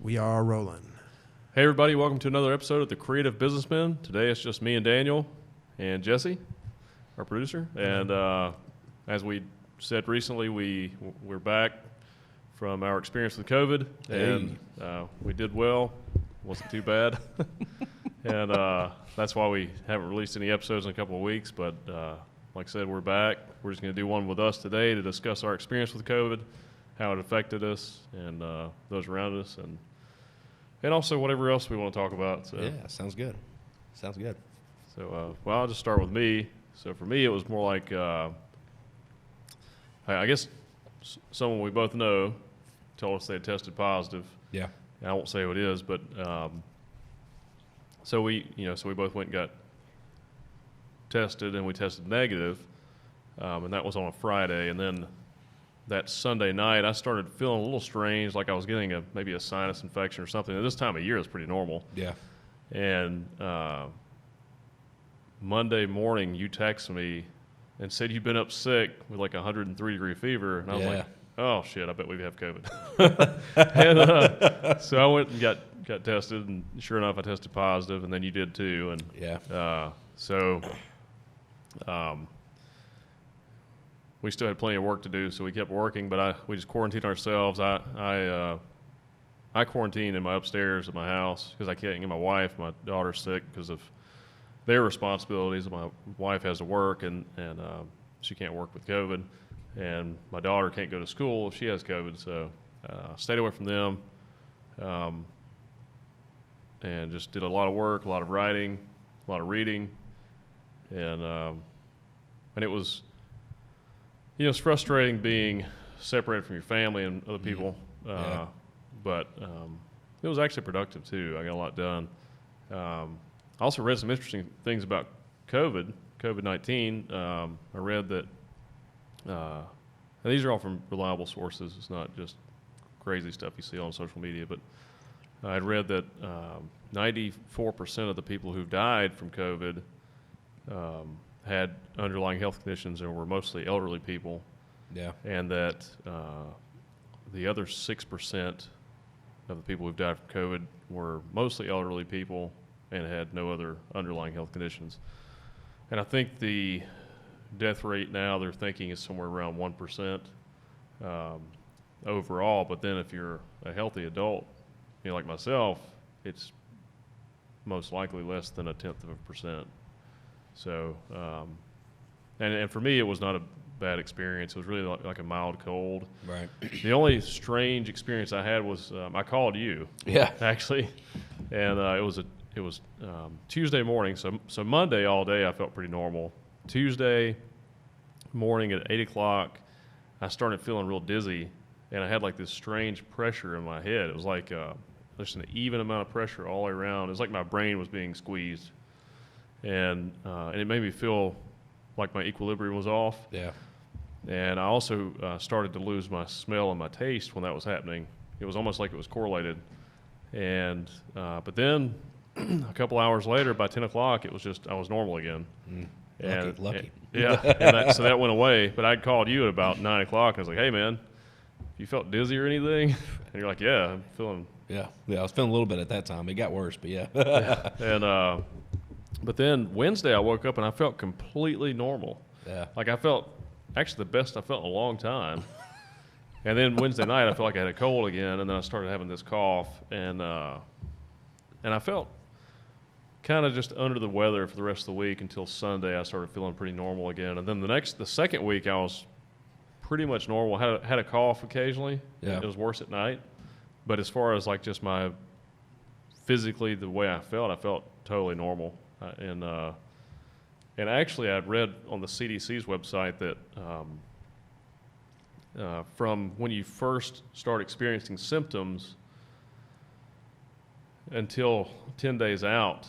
We are rolling. Hey everybody, welcome to another episode of the Creative Businessmen. Today it's just me and Daniel and Jesse, our producer. And as we said recently, we're back from our experience with COVID, and we did well. Wasn't too bad. And that's why we haven't released any episodes in a couple of weeks. But like I said, we're back. We're just going to do one with us today to discuss our experience with COVID, how it affected us and those around us, and also whatever else we want to talk about. So. Yeah, sounds good. Sounds good. So, well, I'll just start with me. So for me, it was more like, I guess someone we both know told us they had tested positive. Yeah. And I won't say who it is, but so we both went and got tested, and we tested negative, and that was on a Friday. And then that Sunday night, I started feeling a little strange, like I was getting maybe a sinus infection or something. At this time of year, it's pretty normal. Yeah. And Monday morning, you texted me and said you'd been up sick with like 103-degree fever. And I was like, oh, shit, I bet we have COVID. And so I went and got tested, and sure enough, I tested positive, and then you did too. And we still had plenty of work to do, so we kept working, but we just quarantined ourselves. I quarantined in my upstairs of my house because I can't get my wife, my daughter's sick because of their responsibilities. My wife has to work, and she can't work with COVID, and my daughter can't go to school if she has COVID, so stayed away from them, and just did a lot of work, a lot of writing, a lot of reading, and it was, it's frustrating being separated from your family and other people, but it was actually productive too. I got a lot done. I also read some interesting things about COVID-19. I read that, and these are all from reliable sources. It's not just crazy stuff you see on social media, but I read that 94% of the people who died from COVID had underlying health conditions and were mostly elderly people. Yeah. And that the other 6% of the people who died from COVID were mostly elderly people and had no other underlying health conditions. And I think the death rate now they're thinking is somewhere around 1% overall. But then if you're a healthy adult, like myself, it's most likely less than 0.1%. So, and for me, it was not a bad experience. It was really like a mild cold. Right. The only strange experience I had was I called you. Yeah. Actually, and it was Tuesday morning. So Monday all day I felt pretty normal. Tuesday morning at 8 o'clock, I started feeling real dizzy, and I had like this strange pressure in my head. It was like just an even amount of pressure all the way around. It was like my brain was being squeezed. And it made me feel like my equilibrium was off. Yeah. And I also started to lose my smell and my taste when that was happening. It was almost like it was correlated. And but then a couple hours later, by 10 o'clock, it was just I was normal again. Lucky. And so that went away. But I'd called you at about 9 o'clock, and I was like, hey, man, you felt dizzy or anything? And you're like, yeah, I'm feeling. Yeah, I was feeling a little bit at that time. It got worse, but yeah. And but then Wednesday I woke up and I felt completely normal. Yeah. Like I felt actually the best I felt in a long time. And then Wednesday night I felt like I had a cold again, and then I started having this cough, and I felt kind of just under the weather for the rest of the week until Sunday. I started feeling pretty normal again. And then the second week I was pretty much normal. Had a cough occasionally. Yeah. It was worse at night. But as far as like just my physically the way I felt totally normal. And actually, I'd read on the CDC's website that from when you first start experiencing symptoms until 10 days out,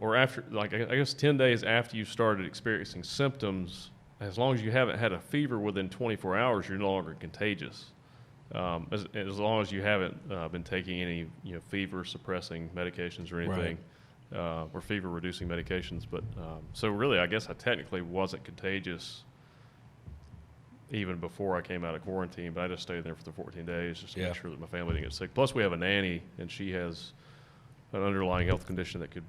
or after, like I guess 10 days after you started experiencing symptoms, as long as you haven't had a fever within 24 hours, you're no longer contagious. As long as you haven't been taking any fever suppressing medications or anything. Right. Or fever-reducing medications, but so really, I guess I technically wasn't contagious even before I came out of quarantine, but I just stayed there for the 14 days just to Yeah. make sure that my family didn't get sick. Plus, we have a nanny, and she has an underlying health condition that could,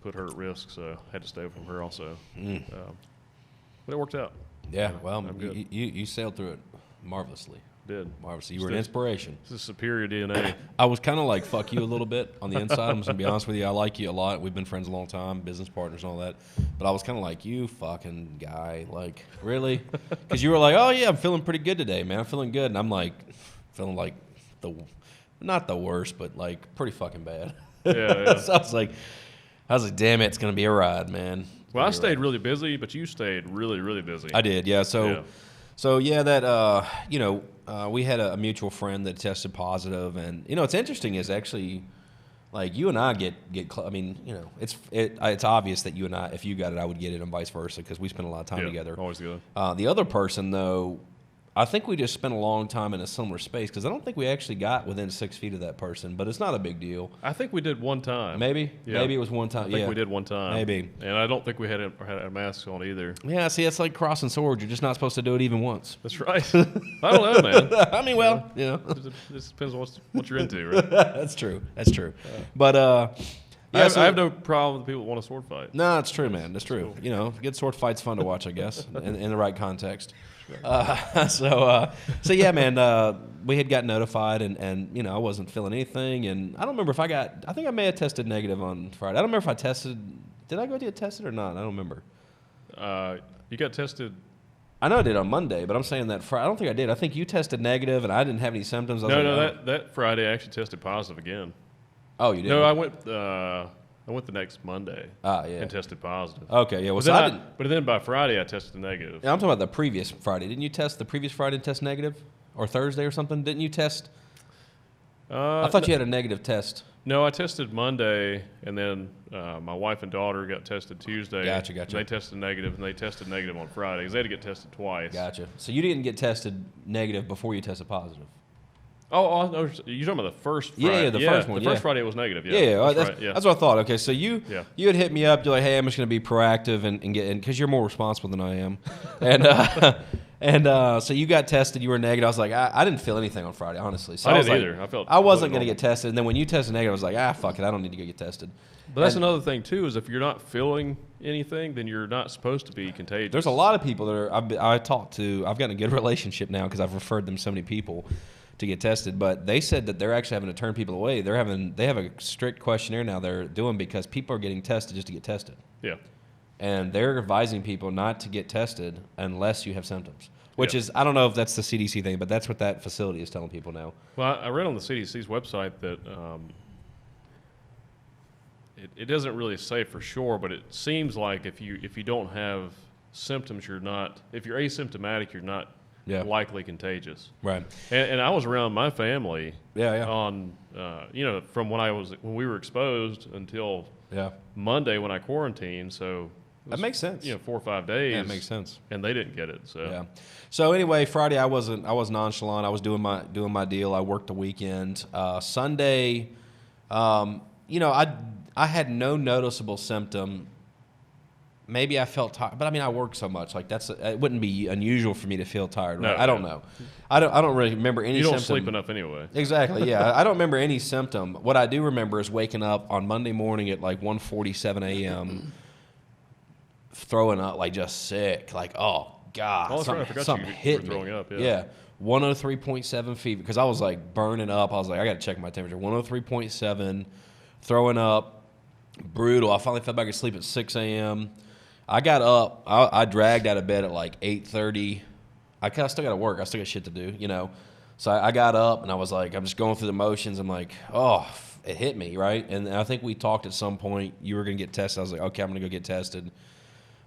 put her at risk, so I had to stay from her also. But it worked out. Yeah, well, I'm good. you sailed through it marvelously. Did. Marvelously. You were an inspiration. This is superior DNA. I was kind of like, fuck you a little bit on the inside. I'm just going to be honest with you. I like you a lot. We've been friends a long time, business partners and all that. But I was kind of like, you fucking guy. Like, really? Because you were like, oh, yeah, I'm feeling pretty good today, man. I'm feeling good. And I'm like, feeling like not the worst, but like pretty fucking bad. Yeah. So I was like, damn it, it's going to be a ride, man. Well, I stayed really busy, but you stayed really, really busy. I did, yeah. So we had a mutual friend that tested positive, and what's interesting is actually, like, you and I get. I mean, it's obvious that you and I, if you got it, I would get it, and vice versa, because we spend a lot of time together. Always together. The other person, though, I think we just spent a long time in a similar space, because I don't think we actually got within 6 feet of that person, but it's not a big deal. I think we did one time. Maybe? Yeah. Maybe it was one time. I think we did one time. Maybe. And I don't think we had a mask on either. Yeah, see, it's like crossing swords. You're just not supposed to do it even once. That's right. I don't know, man. I mean, well, It just depends on what you're into, right? That's true. But, I have no problem with people that want a sword fight. No, it's true, man. That's true. Good sword fight's fun to watch, I guess, in the right context. So yeah, man, we had got notified, and I wasn't feeling anything, and I don't remember if I think I may have tested negative on Friday. I don't remember if I tested. Did I go get tested or not? I don't remember. You got tested. I know I did on Monday, but I'm saying that Friday. I don't think I did. I think you tested negative, and I didn't have any symptoms. That Friday I actually tested positive again. Oh, you did? No, I went the next Monday. Yeah. And tested positive. Okay, yeah. Well, but then by Friday I tested negative. Yeah, I'm talking about the previous Friday. Didn't you test the previous Friday and test negative, or Thursday or something? Didn't you test? I thought you had a negative test. No, I tested Monday, and then my wife and daughter got tested Tuesday. Gotcha. And they tested negative, and they tested negative on Friday because they had to get tested twice. Gotcha. So you didn't get tested negative before you tested positive. Oh, no, you're talking about the first Friday. Yeah, the first one. The first Friday it was negative. Yeah, That's that's what I thought. Okay, so you had hit me up. You're like, hey, I'm just going to be proactive and get in, because you're more responsible than I am. And so you got tested. You were negative. I was like, I didn't feel anything on Friday, honestly. So I was didn't like, either. I wasn't going to get tested. And then when you tested negative, I was like, fuck it. I don't need to go get tested. But that's another thing, too, is if you're not feeling anything, then you're not supposed to be contagious. There's a lot of people that I've gotten a good relationship now because I've referred them so many people to get tested, but they said that they're actually having to turn people away. They have a strict questionnaire now they're doing because people are getting tested just to get tested. Yeah. And they're advising people not to get tested unless you have symptoms, which is, I don't know if that's the CDC thing, but that's what that facility is telling people now. Well, I read on the CDC's website that it doesn't really say for sure, but it seems like if you don't have symptoms, if you're asymptomatic, you're not likely contagious. Right. And I was around my family on from when we were exposed until Monday when I quarantined, so that makes sense. 4 or 5 days. Yeah, it makes sense. And they didn't get it. So yeah. So anyway, Friday I was nonchalant. I was doing my deal. I worked the weekend. Sunday, I had no noticeable symptom. Maybe I felt tired, but I mean, I work so much. Like it wouldn't be unusual for me to feel tired. Right? No, I don't know. I don't really remember any. You don't symptom. sleep enough anyway. Exactly. Yeah, I don't remember any symptom. What I do remember is waking up on Monday morning at like 1:47 a.m. throwing up, like just sick. Like, oh God, something hit me. Throwing up, yeah. 103.7 fever, because I was like burning up. I was like, I got to check my temperature. 103.7, throwing up, brutal. I finally fell back asleep at 6 a.m. I got up. I dragged out of bed at like 8:30. I still got to work. I still got shit to do, So I got up and I was like, I'm just going through the motions. I'm like, oh, it hit me, right? And I think we talked at some point. You were going to get tested. I was like, okay, I'm going to go get tested.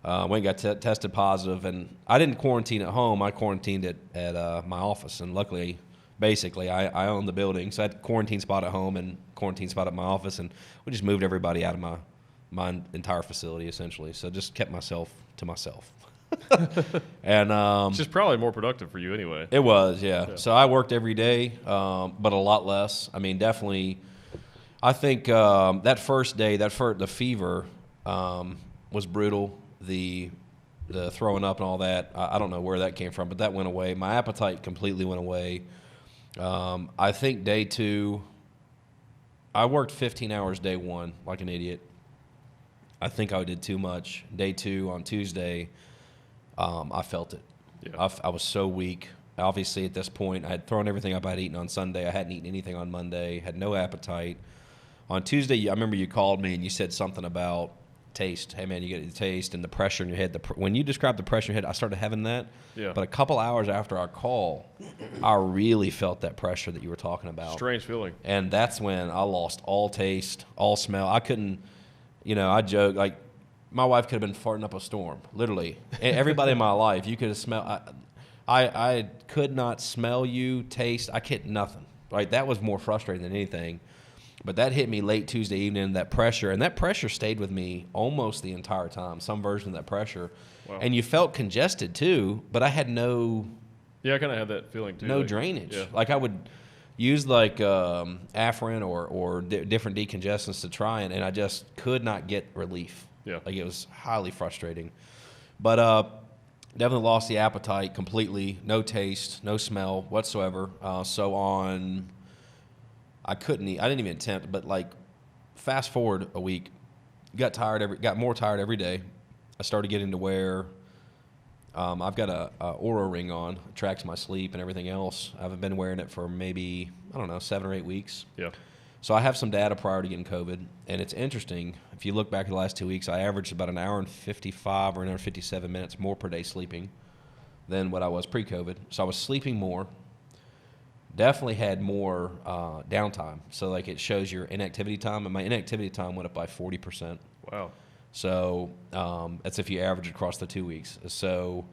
Went and got tested positive, and I didn't quarantine at home. I quarantined at my office, and luckily, basically, I own the building, so I had a quarantine spot at home and quarantine spot at my office, and we just moved everybody out of my entire facility, essentially. So just kept myself to myself. And it's just probably more productive for you anyway. It was, yeah. So I worked every day, but a lot less. I mean, definitely, I think that first day, the fever was brutal. the throwing up and all that. I don't know where that came from, but that went away. My appetite completely went away. I think day 2, I worked 15 hours day 1 like an idiot. I think I did too much. Day 2 on Tuesday, I felt it. Yeah. I was so weak. Obviously, at this point, I had thrown everything up I'd eaten on Sunday. I hadn't eaten anything on Monday, had no appetite. On Tuesday, I remember you called me and you said something about taste. Hey, man, you get the taste and the pressure in your head. When you described the pressure in your head, I started having that. Yeah. But a couple hours after our call, I really felt that pressure that you were talking about. Strange feeling. And that's when I lost all taste, all smell. I couldn't, I joke, like, my wife could have been farting up a storm, literally. Everybody in my life, you could have smelled. I could not smell you, taste. I can't, nothing. Right? That was more frustrating than anything. But that hit me late Tuesday evening, that pressure. And that pressure stayed with me almost the entire time, some version of that pressure. Wow. And you felt congested, too, but I had no... Yeah, I kind of had that feeling, too. No like, drainage. Yeah. Like, I would use, like, Afrin or different decongestants to try, and I just could not get relief. Yeah. Like, it was highly frustrating. But definitely lost the appetite completely. No taste, no smell whatsoever. I couldn't eat. I didn't even attempt, but, like, fast forward a week, got more tired every day. I started getting to where I've got a Oura ring on, it tracks my sleep and everything else. I've been wearing it for maybe, 7 or 8 weeks. Yeah. So I have some data prior to getting COVID, and it's interesting. If you look back at the last 2 weeks, I averaged about an hour and 55 or an hour and 57 minutes more per day sleeping than what I was pre-COVID. So I was sleeping more. Definitely had more downtime. So, like, it shows your inactivity time, and my inactivity time went up by 40%. Wow. So that's if you average across the 2 weeks. So,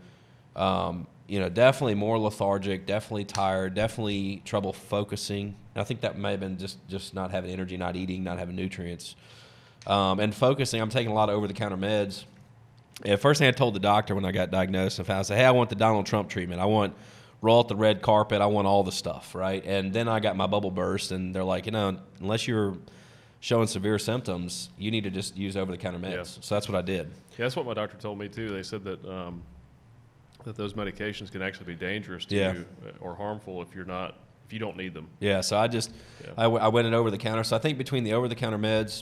definitely more lethargic, definitely tired, definitely trouble focusing. I think that may have been just not having energy, not eating, not having nutrients. And focusing, I'm taking a lot of over-the-counter meds. And first thing I told the doctor when I got diagnosed, I said, hey, I want the Donald Trump treatment. I want roll out the red carpet. I want all the stuff, right? And then I got my bubble burst, and they're like, unless you're showing severe symptoms, you need to just use over-the-counter meds. Yeah. So that's what I did. Yeah, that's what my doctor told me, too. They said that that those medications can actually be dangerous to Yeah. you or harmful if you don't need them. Yeah, so I Yeah. I went in over-the-counter. So I think between the over-the-counter meds,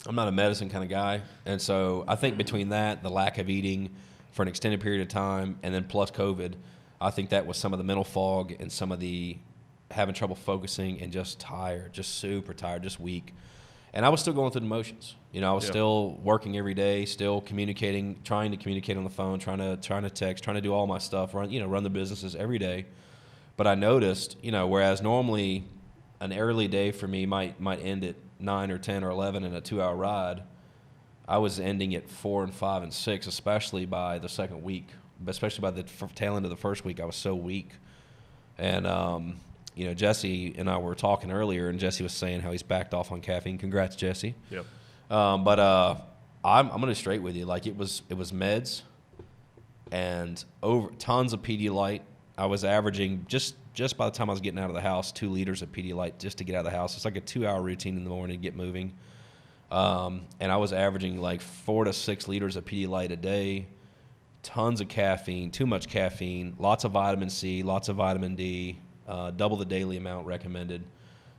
I'm not a medicine kind of guy. And so I think between that, the lack of eating for an extended period of time, and then plus COVID, I think that was some of the mental fog and some of the having trouble focusing and just tired, just super tired, just weak. And I was still going through the motions. I was still working every day, still communicating, trying to communicate on the phone, trying to text, trying to do all my stuff, run the businesses every day. But I noticed, whereas normally an early day for me might end at 9 or 10 or 11 in a 2-hour ride, I was ending at 4 and 5 and 6, especially by the second week. Especially by the tail end of the first week, I was so weak. And, Jesse and I were talking earlier, and Jesse was saying how he's backed off on caffeine. Congrats, Jesse. Yep. I'm going to straight with you. Like, it was meds and tons of Pedialyte. I was averaging just by the time I was getting out of the house, 2 liters of Pedialyte just to get out of the house. It's like a 2-hour routine in the morning to get moving. And I was averaging like 4 to 6 liters of Pedialyte a day. Tons of caffeine, too much caffeine, lots of vitamin C, lots of vitamin D, double the daily amount recommended.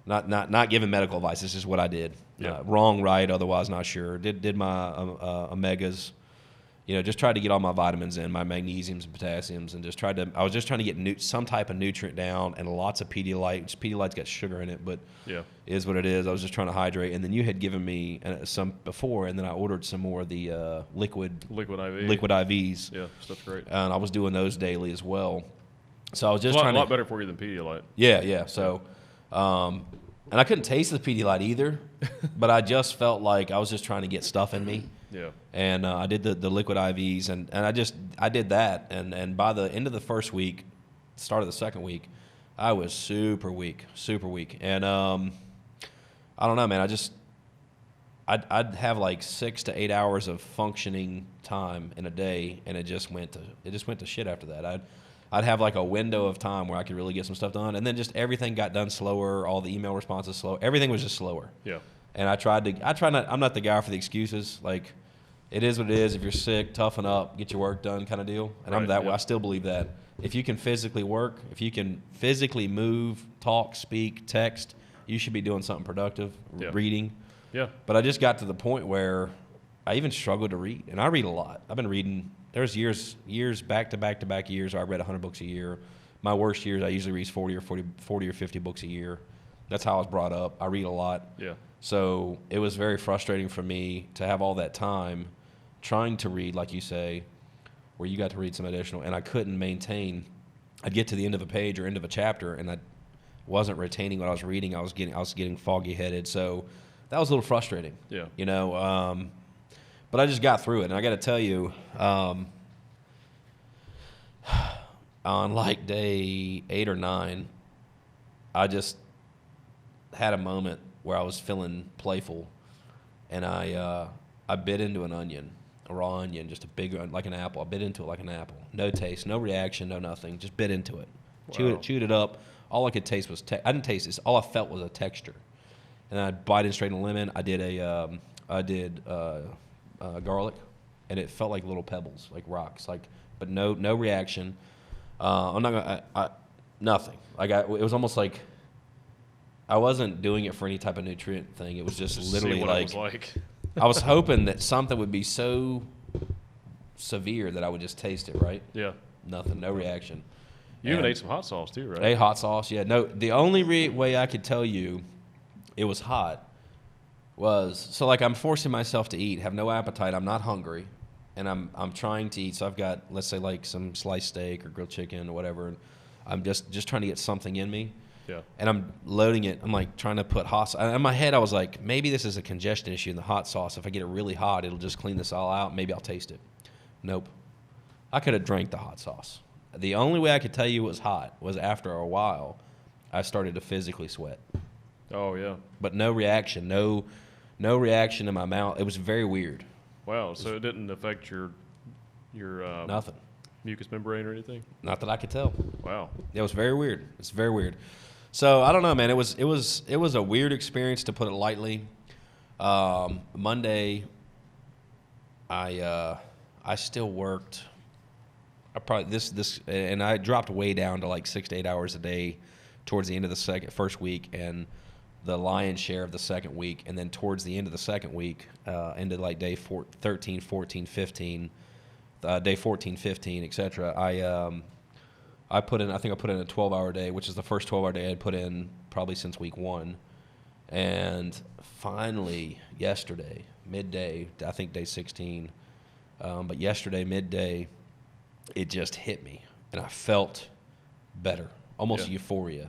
Not giving medical advice. This is what I did. Yeah. Wrong, right, otherwise not sure. Did my omegas. Just tried to get all my vitamins in, my magnesiums and potassiums, and I was just trying to get some type of nutrient down, and lots of Pedialyte. Pedialyte's got sugar in it, but is what it is. I was just trying to hydrate, and then you had given me some before, and then I ordered some more of the liquid IVs. Yeah, stuff's great. And I was doing those daily as well. So I was just a trying lot better for you than Pedialyte. Yeah. So, and I couldn't taste the Pedialyte either, but I just felt like I was just trying to get stuff in me. Yeah. And I did the liquid IVs, and I did that. And by the end of the first week, start of the second week, I was super weak. And I don't know, man. I'd have like 6 to 8 hours of functioning time in a day, and it just went to shit after that. I'd have like a window of time where I could really get some stuff done, and then just everything got done slower. All the email responses slow. Everything was just slower. Yeah. And I'm not the guy for the excuses. Like, it is what it is. If you're sick, toughen up, get your work done kind of deal. And I'm that way. I still believe that. If you can physically work, if you can physically move, talk, speak, text, you should be doing something productive, reading. Yeah. But I just got to the point where I even struggled to read. And I read a lot. I've been reading. There's years back-to-back years where I read 100 books a year. My worst years, I usually read 40 or 50 books a year. That's how I was brought up. I read a lot. Yeah. So it was very frustrating for me to have all that time trying to read, like you say, where you got to read some additional, and I couldn't maintain. I'd get to the end of a page or end of a chapter, and I wasn't retaining what I was reading. I was getting foggy-headed. So that was a little frustrating. Yeah. You know, but I just got through it, and I got to tell you, on like day 8 or 9, I just had a moment where I was feeling playful, and I bit into an onion, a raw onion, just a big one, like an apple. I bit into it like an apple. No taste, no reaction, no nothing. Just bit into it. Wow. Chewed it up. All I could taste was I didn't taste this. All I felt was a texture. And I bite in straight in a lemon. I did garlic, and it felt like little pebbles, like rocks, but no reaction. I'm not gonna nothing. It was almost like I wasn't doing it for any type of nutrient thing. It was just literally like I was hoping that something would be so severe that I would just taste it, right? Yeah. Nothing, no reaction. You even ate some hot sauce too, right? Ate hot sauce, yeah. No, the only way I could tell you it was hot was, so like I'm forcing myself to eat, have no appetite, I'm not hungry, and I'm trying to eat. So I've got, let's say, like some sliced steak or grilled chicken or whatever, and I'm just trying to get something in me. Yeah. And I'm loading it. I'm like trying to put hot sauce. In my head, I was like, maybe this is a congestion issue in the hot sauce. If I get it really hot, it'll just clean this all out. Maybe I'll taste it. Nope. I could have drank the hot sauce. The only way I could tell you it was hot was after a while, I started to physically sweat. Oh, yeah. But no reaction. No reaction in my mouth. It was very weird. Wow. So it didn't affect your nothing. Mucous membrane or anything? Not that I could tell. Wow. It was very weird. It's very weird. So I don't know, man. It was a weird experience, to put it lightly. Monday, I still worked. I probably and I dropped way down to like 6 to 8 hours a day towards the end of the first week, and the lion's share of the second week, and then towards the end of the second week, ended like day 13, 14, 15, day 14, 15, etc. I think I put in a 12-hour day, which is the first 12-hour day I'd put in probably since week 1. And finally, yesterday, midday, I think day 16, but yesterday, midday, it just hit me. And I felt better, almost euphoria.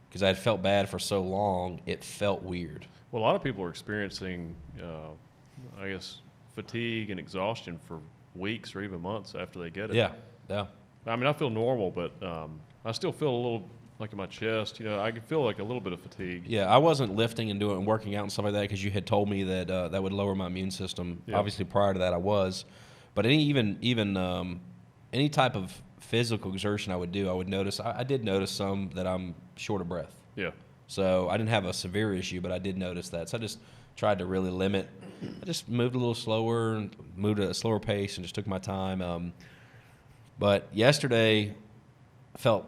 Because I had felt bad for so long, it felt weird. Well, a lot of people are experiencing, I guess, fatigue and exhaustion for weeks or even months after they get it. Yeah. I mean, I feel normal, but I still feel a little, like in my chest, I can feel like a little bit of fatigue. Yeah, I wasn't lifting and working out and stuff like that because you had told me that that would lower my immune system. Yeah. Obviously, prior to that, I was. But any type of physical exertion I would do, I would notice. I did notice some that I'm short of breath. Yeah. So I didn't have a severe issue, but I did notice that. So I just tried to really limit. I just moved a little slower and moved at a slower pace and just took my time. But yesterday, I felt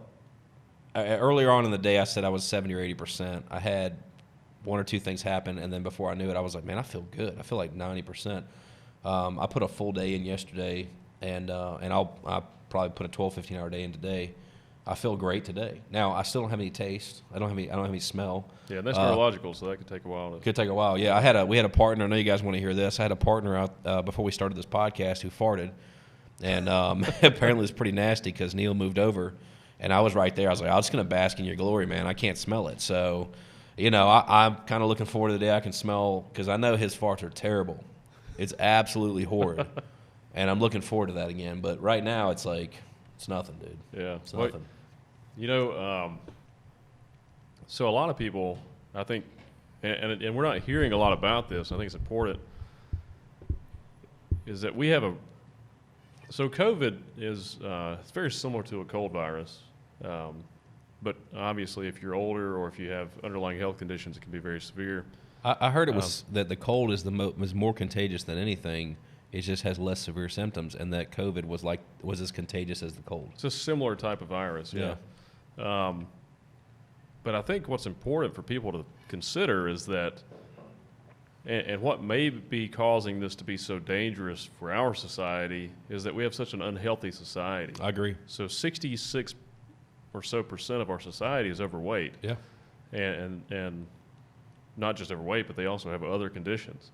earlier on in the day, I said I was 70 or 80%. I had one or two things happen, and then before I knew it, I was like, man, I feel good. I feel like 90%. I put a full day in yesterday, and I'll probably put a 12, 15-hour day in today. I feel great today. Now, I still don't have any taste. I don't have any smell. Yeah, that's neurological, so that could take a while. Could take a while. Yeah, we had a partner. I know you guys want to hear this. I had a partner out before we started this podcast who farted. And apparently it was pretty nasty because Neil moved over, and I was right there. I was like, I'm just going to bask in your glory, man. I can't smell it. So, I'm kind of looking forward to the day I can smell, because I know his farts are terrible. It's absolutely horrid. And I'm looking forward to that again. But right now it's like, it's nothing, dude. Yeah. It's nothing. So a lot of people, I think, and we're not hearing a lot about this, I think it's important, is that we have so COVID is it's very similar to a cold virus, but obviously if you're older or if you have underlying health conditions, it can be very severe. I heard it was that the cold is is more contagious than anything, It just has less severe symptoms, and that COVID was as contagious as the cold. It's a similar type of virus, yeah. But I think what's important for people to consider is that, and what may be causing this to be so dangerous for our society, is that we have such an unhealthy society. I agree. So 66 or so percent of our society is overweight. Yeah. And not just overweight, but they also have other conditions.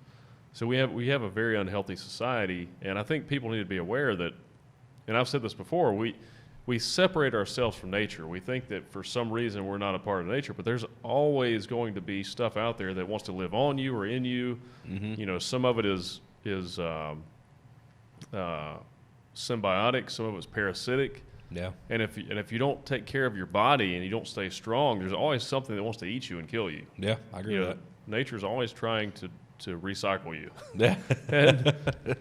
So we have a very unhealthy society, and I think people need to be aware that, and I've said this before, we separate ourselves from nature. We think that for some reason we're not a part of nature, but there's always going to be stuff out there that wants to live on you or in you. Mm-hmm. You know, some of it is symbiotic, some of it's parasitic. Yeah. And if you don't take care of your body and you don't stay strong, there's always something that wants to eat you and kill you. Yeah, I agree with that. Nature's always trying to recycle you. Yeah.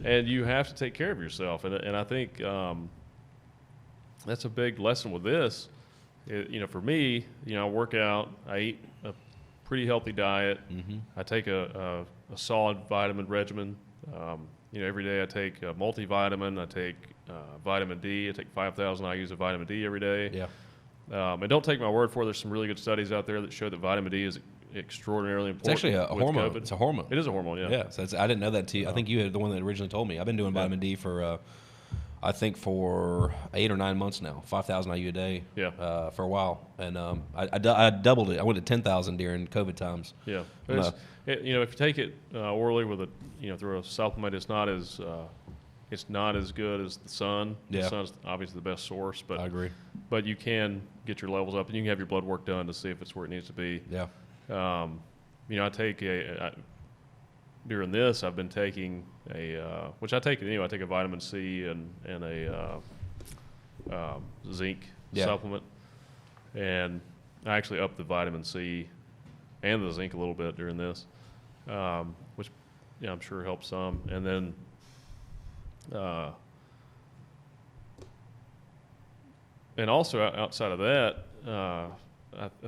and you have to take care of yourself. And I think that's a big lesson with this. For me, I work out, I eat a pretty healthy diet. Mm-hmm. I take a solid vitamin regimen. Every day I take a multivitamin. I take vitamin D. I take 5,000 IUs of vitamin D every day. Yeah. And don't take my word for it. There's some really good studies out there that show that vitamin D is extraordinarily important. It's actually a hormone. COVID. It's a hormone. It is a hormone, yeah. Yeah. So I didn't know that. I think you had the one that originally told me. I've been doing vitamin D for, I think for 8 or 9 months now. 5,000 IU a day. Yeah. For a while, and I doubled it. I went to 10,000 during COVID times. Yeah. If you take it orally with through a supplement, it's not as good as the sun. Yeah. The sun's obviously the best source, but I agree. But you can get your levels up, and you can have your blood work done to see if it's where it needs to be. Yeah. I take during this, I've been taking which I take anyway. I take a vitamin C and a zinc supplement, and I actually upped the vitamin C and the zinc a little bit during this, which I'm sure helps some. And then and also outside of that, I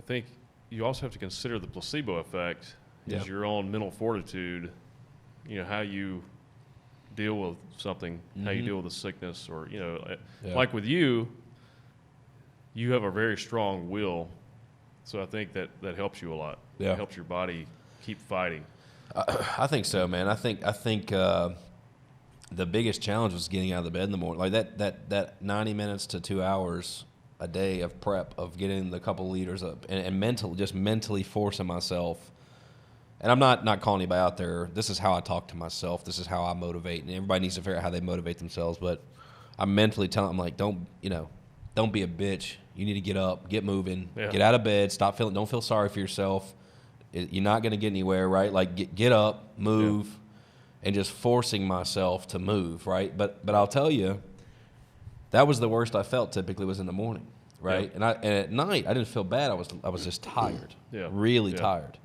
think you also have to consider the placebo effect. Is your own mental fortitude, how you deal with something, how you deal with a sickness, or like with you have a very strong will, so I think that helps you a lot. Yeah. It helps your body keep fighting. I think so, man. I think the biggest challenge was getting out of the bed in the morning. Like that 90 minutes to 2 hours a day of prep, of getting the couple liters up, and mentally forcing myself. And I'm not calling anybody out there. This is how I talk to myself. This is how I motivate. And everybody needs to figure out how they motivate themselves. But I'm mentally telling them, like, don't be a bitch. You need to get up, get moving, get out of bed, don't feel sorry for yourself. You're not going to get anywhere, right? Like, get up, move, and just forcing myself to move, right? But I'll tell you, that was the worst I felt typically was in the morning, right? And at night, I didn't feel bad. I was just tired, really tired.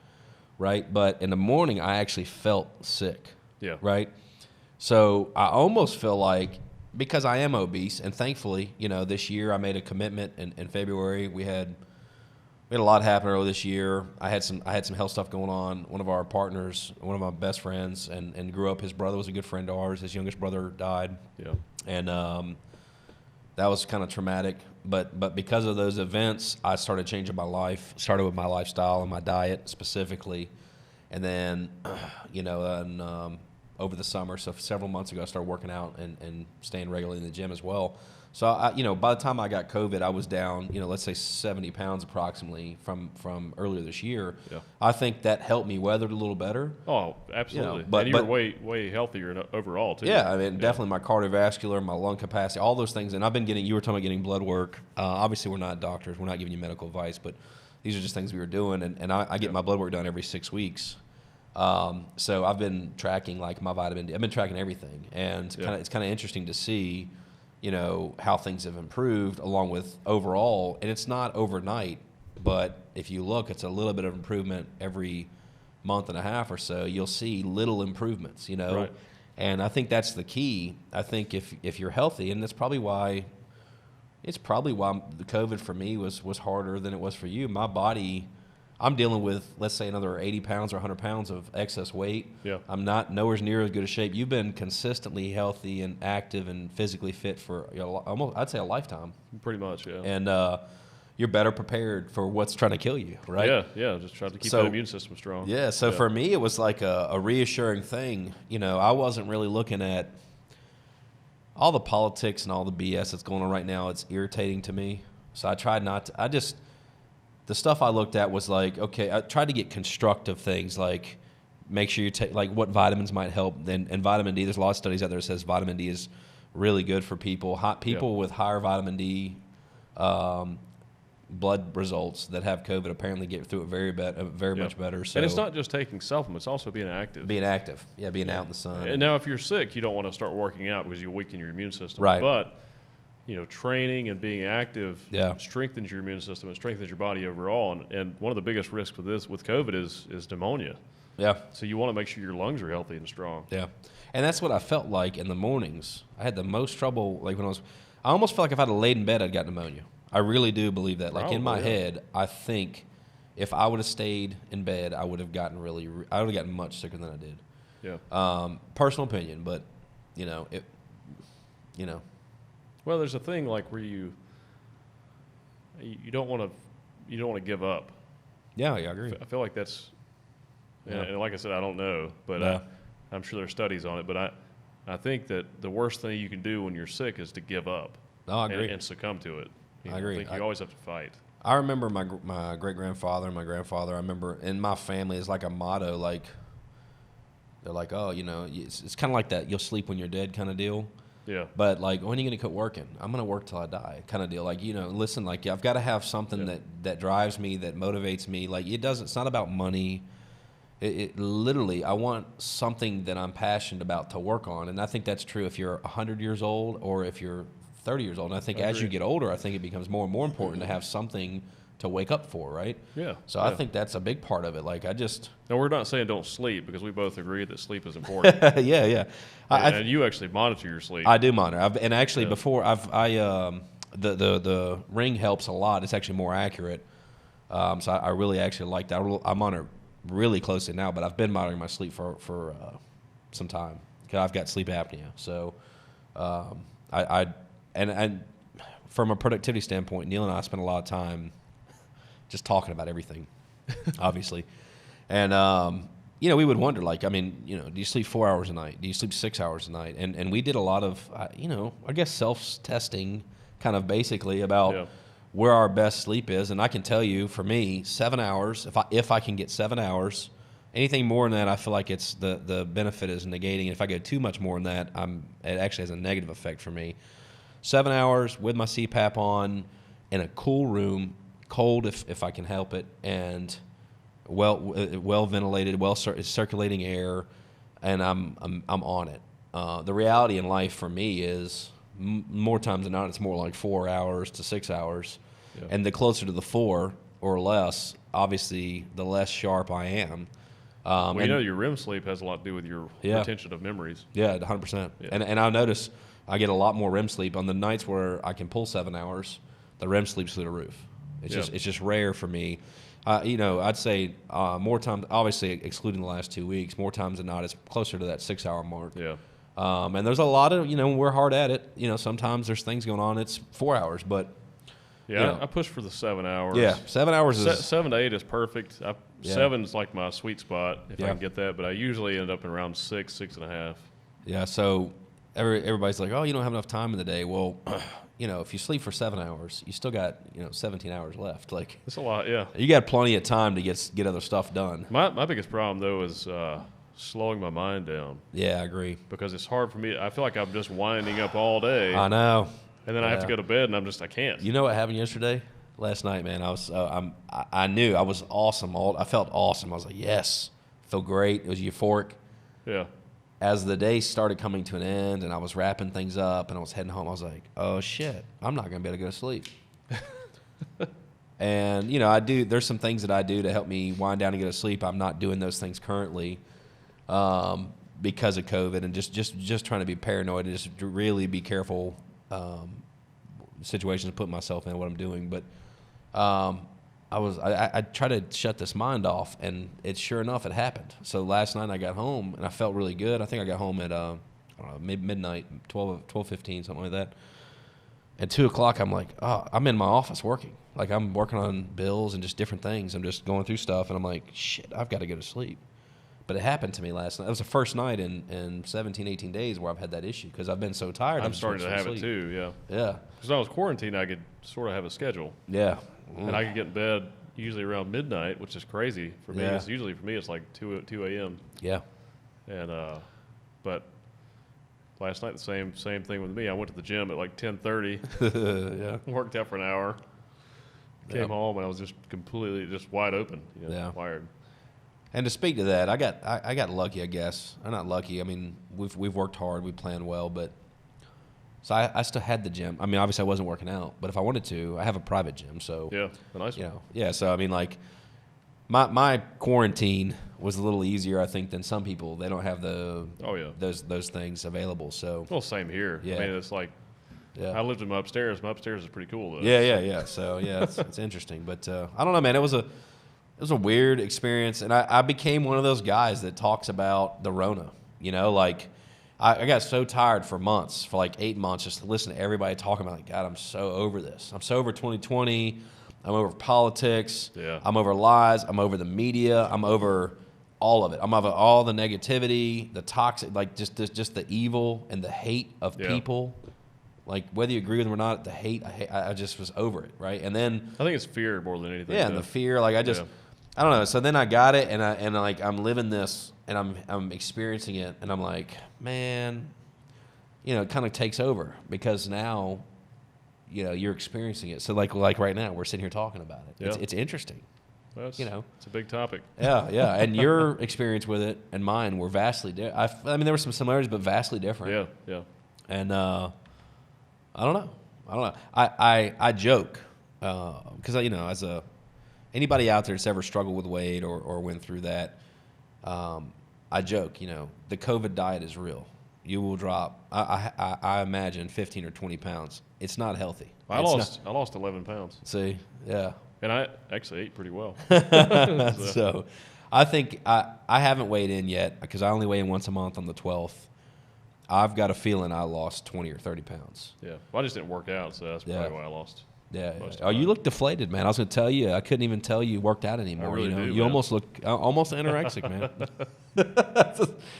Right, but in the morning I actually felt sick. Yeah. Right, so I almost feel like, because I am obese, and thankfully, this year I made a commitment in February. We had a lot happen earlier this year. I had some health stuff going on. One of our partners, one of my best friends, and grew up. His brother was a good friend of ours. His youngest brother died. Yeah, and that was kind of traumatic. But because of those events, I started changing my life. Started with my lifestyle and my diet specifically, and then, over the summer, so several months ago, I started working out and staying regularly in the gym as well. So by the time I got COVID, I was down, let's say 70 pounds approximately from earlier this year. Yeah. I think that helped me weather it a little better. Oh, absolutely. And you were way healthier overall too. Yeah, definitely my cardiovascular, my lung capacity, all those things. And I've been you were talking about getting blood work. Obviously, we're not doctors. We're not giving you medical advice, but these are just things we were doing. And I get my blood work done every 6 weeks. So I've been tracking like my vitamin D. I've been tracking everything. And it's kind of interesting to see how things have improved along with overall, and it's not overnight, but if you look, it's a little bit of improvement every month and a half or so. You'll see little improvements, right. And I think that's the key. I think if you're healthy, and that's probably why the COVID for me was harder than it was for you. My body, I'm dealing with, let's say, another 80 pounds or 100 pounds of excess weight. Yeah. I'm not nowhere near as good a shape. You've been consistently healthy and active and physically fit for almost, I'd say, a lifetime. Pretty much, yeah. And you're better prepared for what's trying to kill you, right? Yeah. Just try to keep that immune system strong. Yeah. So for me, it was like a reassuring thing. You know, I wasn't really looking at all the politics and all the BS that's going on right now. It's irritating to me. So I tried not to. The stuff I looked at was like, okay, I tried to get constructive things, like make sure you take, like what vitamins might help. And vitamin D, there's a lot of studies out there that says vitamin D is really good for people. People with higher vitamin D blood results that have COVID apparently get through it very much better. So, and it's not just taking supplements, it's also being active. Being active, being out in the sun. And now if you're sick, you don't want to start working out because you weaken your immune system. Right. But training and being active strengthens your immune system and strengthens your body overall. And one of the biggest risks with COVID is pneumonia. Yeah. So you want to make sure your lungs are healthy and strong. Yeah. And that's what I felt like in the mornings. I had the most trouble, like I almost felt like if I'd have laid in bed, I'd got pneumonia. I really do believe that. Like in my head, I think if I would have stayed in bed, I would have gotten much sicker than I did. Yeah. Personal opinion, but Well, there's a thing like where you don't want to give up. Yeah, I agree. I feel like that's, and like I said, I don't know, but I'm sure there's studies on it. But I think that the worst thing you can do when you're sick is to give up. No, I agree. And succumb to it. I agree. I think you always have to fight. I remember my great-grandfather and my grandfather. I remember in my family, it's like a motto, like they're like, oh, it's kind of like that you'll sleep when you're dead kind of deal. Yeah. But like, when are you going to quit working? I'm going to work till I die kind of deal. Like, listen, like I've got to have something that drives me, that motivates me. Like it's not about money. It literally, I want something that I'm passionate about to work on. And I think that's true if you're 100 years old or if you're 30 years old. And I think as you get older, I think it becomes more and more important to have something to wake up for, right? Yeah. So I think that's a big part of it. Like No, we're not saying don't sleep because we both agree that sleep is important. Yeah. And you actually monitor your sleep. I do monitor. Before the ring helps a lot. It's actually more accurate. So I really actually like that. I monitor really closely now, but I've been monitoring my sleep for some time because I've got sleep apnea. So and from a productivity standpoint, Neil and I spend a lot of time just talking about everything, obviously. And, we would wonder, like, do you sleep 4 hours a night? Do you sleep 6 hours a night? And we did a lot of, I guess self-testing kind of basically about where our best sleep is. And I can tell you, for me, 7 hours, if I can get 7 hours, anything more than that, I feel like it's the benefit is negating. And if I go too much more than that, it actually has a negative effect for me. 7 hours with my CPAP on in a cool room, cold if I can help it, and well ventilated, circulating air, and I'm on it. The reality in life for me is more times than not, it's more like 4 hours to 6 hours, and the closer to the 4 or less, obviously, the less sharp I am. Your REM sleep has a lot to do with your retention of memories. Yeah, 100%. Yeah. And I notice I get a lot more REM sleep on the nights where I can pull 7 hours. The REM sleep's through the roof. It's just rare for me. I'd say more times, obviously excluding the last 2 weeks, more times than not, it's closer to that 6 hour mark. Yeah. And there's a lot of, we're hard at it. Sometimes there's things going on. It's 4 hours, but. Yeah, I push for the 7 hours. Yeah, 7 hours is. 7 to 8 is perfect. 7's like my sweet spot if I can get that, but I usually end up in around 6.5. Yeah, so everybody's like, oh, you don't have enough time in the day. Well, if you sleep for 7 hours, you still got 17 hours left. Like that's a lot. Yeah, you got plenty of time to get other stuff done. My biggest problem though is slowing my mind down. Yeah, I agree. Because it's hard for me. I feel like I'm just winding up all day. I know. And then I have to go to bed, and I can't. You know what happened yesterday? Last night, man. I knew I was awesome. I felt awesome. I was like, yes, I feel great. It was euphoric. Yeah. As the day started coming to an end, and I was wrapping things up, and I was heading home, I was like, oh shit, I'm not gonna be able to go to sleep. And there's some things that I do to help me wind down and go to sleep. I'm not doing those things currently because of COVID, and just trying to be paranoid and just really be careful situations to put myself in what I'm doing. But I tried to shut this mind off, and sure enough, it happened. So last night I got home, and I felt really good. I think I got home at, I don't know, maybe midnight, 12:15, something like that. At 2 o'clock, I'm like, oh, I'm in my office working. Like, I'm working on bills and just different things. I'm just going through stuff, and I'm like, shit, I've got to go to sleep. But it happened to me last night. It was the first night in 17, 18 days where I've had that issue because I've been so tired. I'm starting to have it too, yeah. Yeah. Because when I was quarantined, I could sort of have a schedule. Yeah. And I could get in bed usually around midnight, which is crazy for me. Yeah. It's usually for me, it's like 2 a.m. Yeah. And, but last night, the same thing with me. I went to the gym at like 10:30. Yeah. Worked out for an hour. Came home and I was just completely just wide open, wired. And to speak to that, I got lucky, I guess. I'm not lucky. I mean, we've worked hard, we planned well, but so I still had the gym. I mean, obviously I wasn't working out, but if I wanted to, I have a private gym. So yeah, a nice one. Yeah. So I mean, like my quarantine was a little easier, I think, than some people. They don't have those things available. So well, same here. Yeah. I mean, it's like I lived in my upstairs. My upstairs is pretty cool though. Yeah. So yeah, it's interesting, but I don't know, man. It was a weird experience, and I became one of those guys that talks about the Rona. Like I got so tired for months, for like 8 months, just to listen to everybody talking about, like, God, I'm so over this. I'm so over 2020. I'm over politics. Yeah. I'm over lies. I'm over the media. I'm over all of it. I'm over all the negativity, the toxic, like just the evil and the hate of people. Like, whether you agree with them or not, the hate, I just was over it, right? And then I think it's fear more than anything. Yeah, and the fear, like I don't know. So then I got it, and like I'm living this, and I'm experiencing it, and I'm like, man, it kind of takes over because now, you're experiencing it. So like right now, we're sitting here talking about it. Yeah. It's interesting. Well, it's a big topic. Yeah. And your experience with it and mine were vastly different. I mean, there were some similarities, but vastly different. Yeah. And I don't know. I joke because as anybody out there that's ever struggled with weight or went through that, I joke, the COVID diet is real. You will drop, I imagine, 15 or 20 pounds. It's not healthy. I lost 11 pounds. See, yeah. And I actually ate pretty well. So I think I haven't weighed in yet because I only weigh in once a month on the 12th. I've got a feeling I lost 20 or 30 pounds. Yeah. Well, I just didn't work out, so that's probably why I lost. Yeah. Oh, you look deflated, man. I was going to tell you. I couldn't even tell you worked out anymore. I really do, You almost look almost anorexic, man.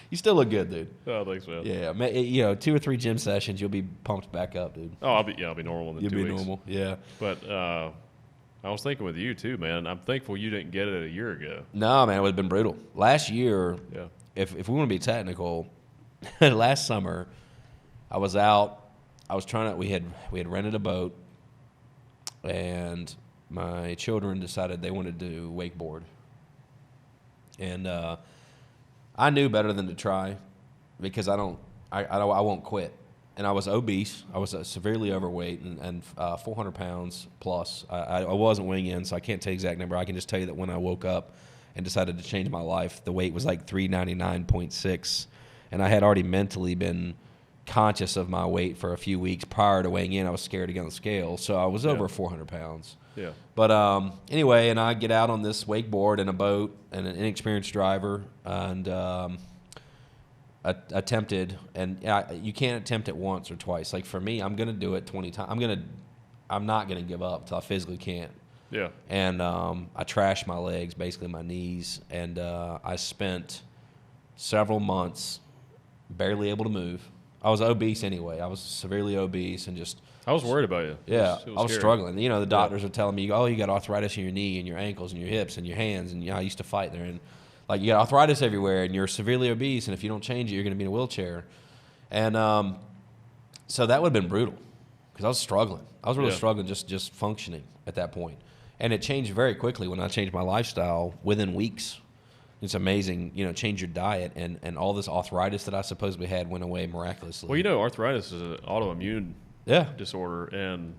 You still look good, dude. Oh, thanks, man. Yeah. 2 or 3 gym sessions, you'll be pumped back up, dude. Oh, I'll be normal in the 2 weeks. You'll be normal, yeah. But I was thinking with you too, man. I'm thankful you didn't get it a year ago. No, man, it would have been brutal. Last year, if we want to be technical, last summer, I was out. I was trying to. We had rented a boat, and my children decided they wanted to wakeboard, and I knew better than to try, because I won't quit. And I was obese. I was severely overweight and 400 pounds plus. I wasn't weighing in, so I can't tell you the exact number. I can just tell you that when I woke up and decided to change my life, the weight was like 399.6, and I had already mentally been conscious of my weight for a few weeks prior to weighing in. I was scared to get on the scale, so I was over 400 pounds. Yeah. But anyway, and I get out on this wakeboard in a boat, and an inexperienced driver, and attempted, and you can't attempt it once or twice. Like for me, I'm gonna do it 20 times. I'm not gonna give up till I physically can't. Yeah. And I trashed my legs, basically my knees, and I spent several months barely able to move. I was obese anyway. I was severely obese and just. I was worried about you. Yeah, it was I was scary. struggling. The doctors were telling me, "Oh, you got arthritis in your knee and your ankles and your hips and your hands." And I used to fight there, and like you got arthritis everywhere, and you're severely obese, and if you don't change it, you're going to be in a wheelchair. And so that would have been brutal because I was struggling. I was really struggling just functioning at that point. And it changed very quickly when I changed my lifestyle within weeks. It's amazing, change your diet, and all this arthritis that I supposedly had went away miraculously. Well, arthritis is an autoimmune disorder, and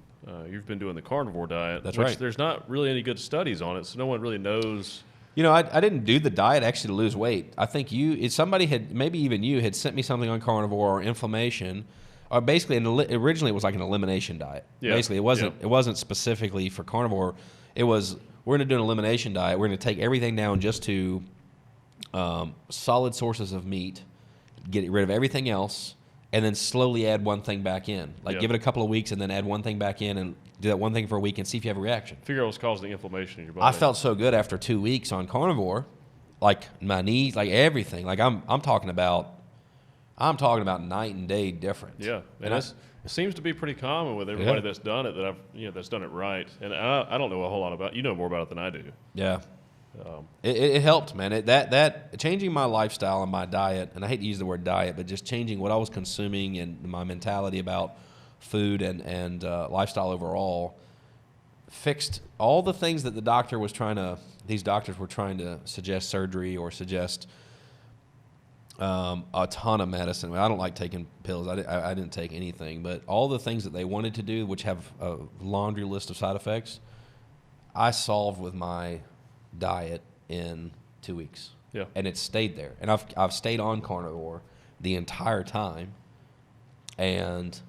you've been doing the carnivore diet. That's which right. There's not really any good studies on it, so no one really knows. I didn't do the diet actually to lose weight. I think somebody had, maybe even you, had sent me something on carnivore or inflammation, or basically, originally it was like an elimination diet. Yeah. Basically, it wasn't specifically for carnivore. It was we're going to do an elimination diet. We're going to take everything down just to solid sources of meat, get rid of everything else, and then slowly add one thing back in. Like give it a couple of weeks and then add one thing back in and do that one thing for a week and see if you have a reaction. Figure out what's causing the inflammation in your body. I felt so good after 2 weeks on carnivore, like my knees, like everything. Like I'm talking about night and day difference. Yeah, and it seems to be pretty common with everybody that's done it that's done it right. And I don't know a whole lot about. You know more about it than I do. Yeah. It helped, man. That changing my lifestyle and my diet, and I hate to use the word diet, but just changing what I was consuming and my mentality about food and lifestyle overall, fixed all the things that these doctors were trying to suggest surgery or suggest a ton of medicine. I don't like taking pills. I didn't take anything, but all the things that they wanted to do, which have a laundry list of side effects, I solved with my diet in 2 weeks. Yeah. And it stayed there. And I've stayed on carnivore the entire time. And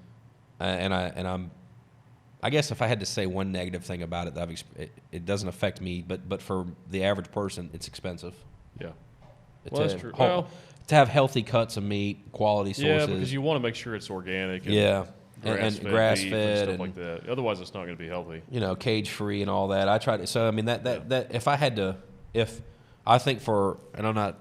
I guess if I had to say one negative thing about it, it doesn't affect me, but for the average person, it's expensive. Yeah. Well, that's true. To have healthy cuts of meat, quality sources. Yeah, because you want to make sure it's organic. And grass-fed and stuff and like that. Otherwise, it's not going to be healthy. Cage-free and all that. I tried it. So, I mean, that if I had to, and I'm not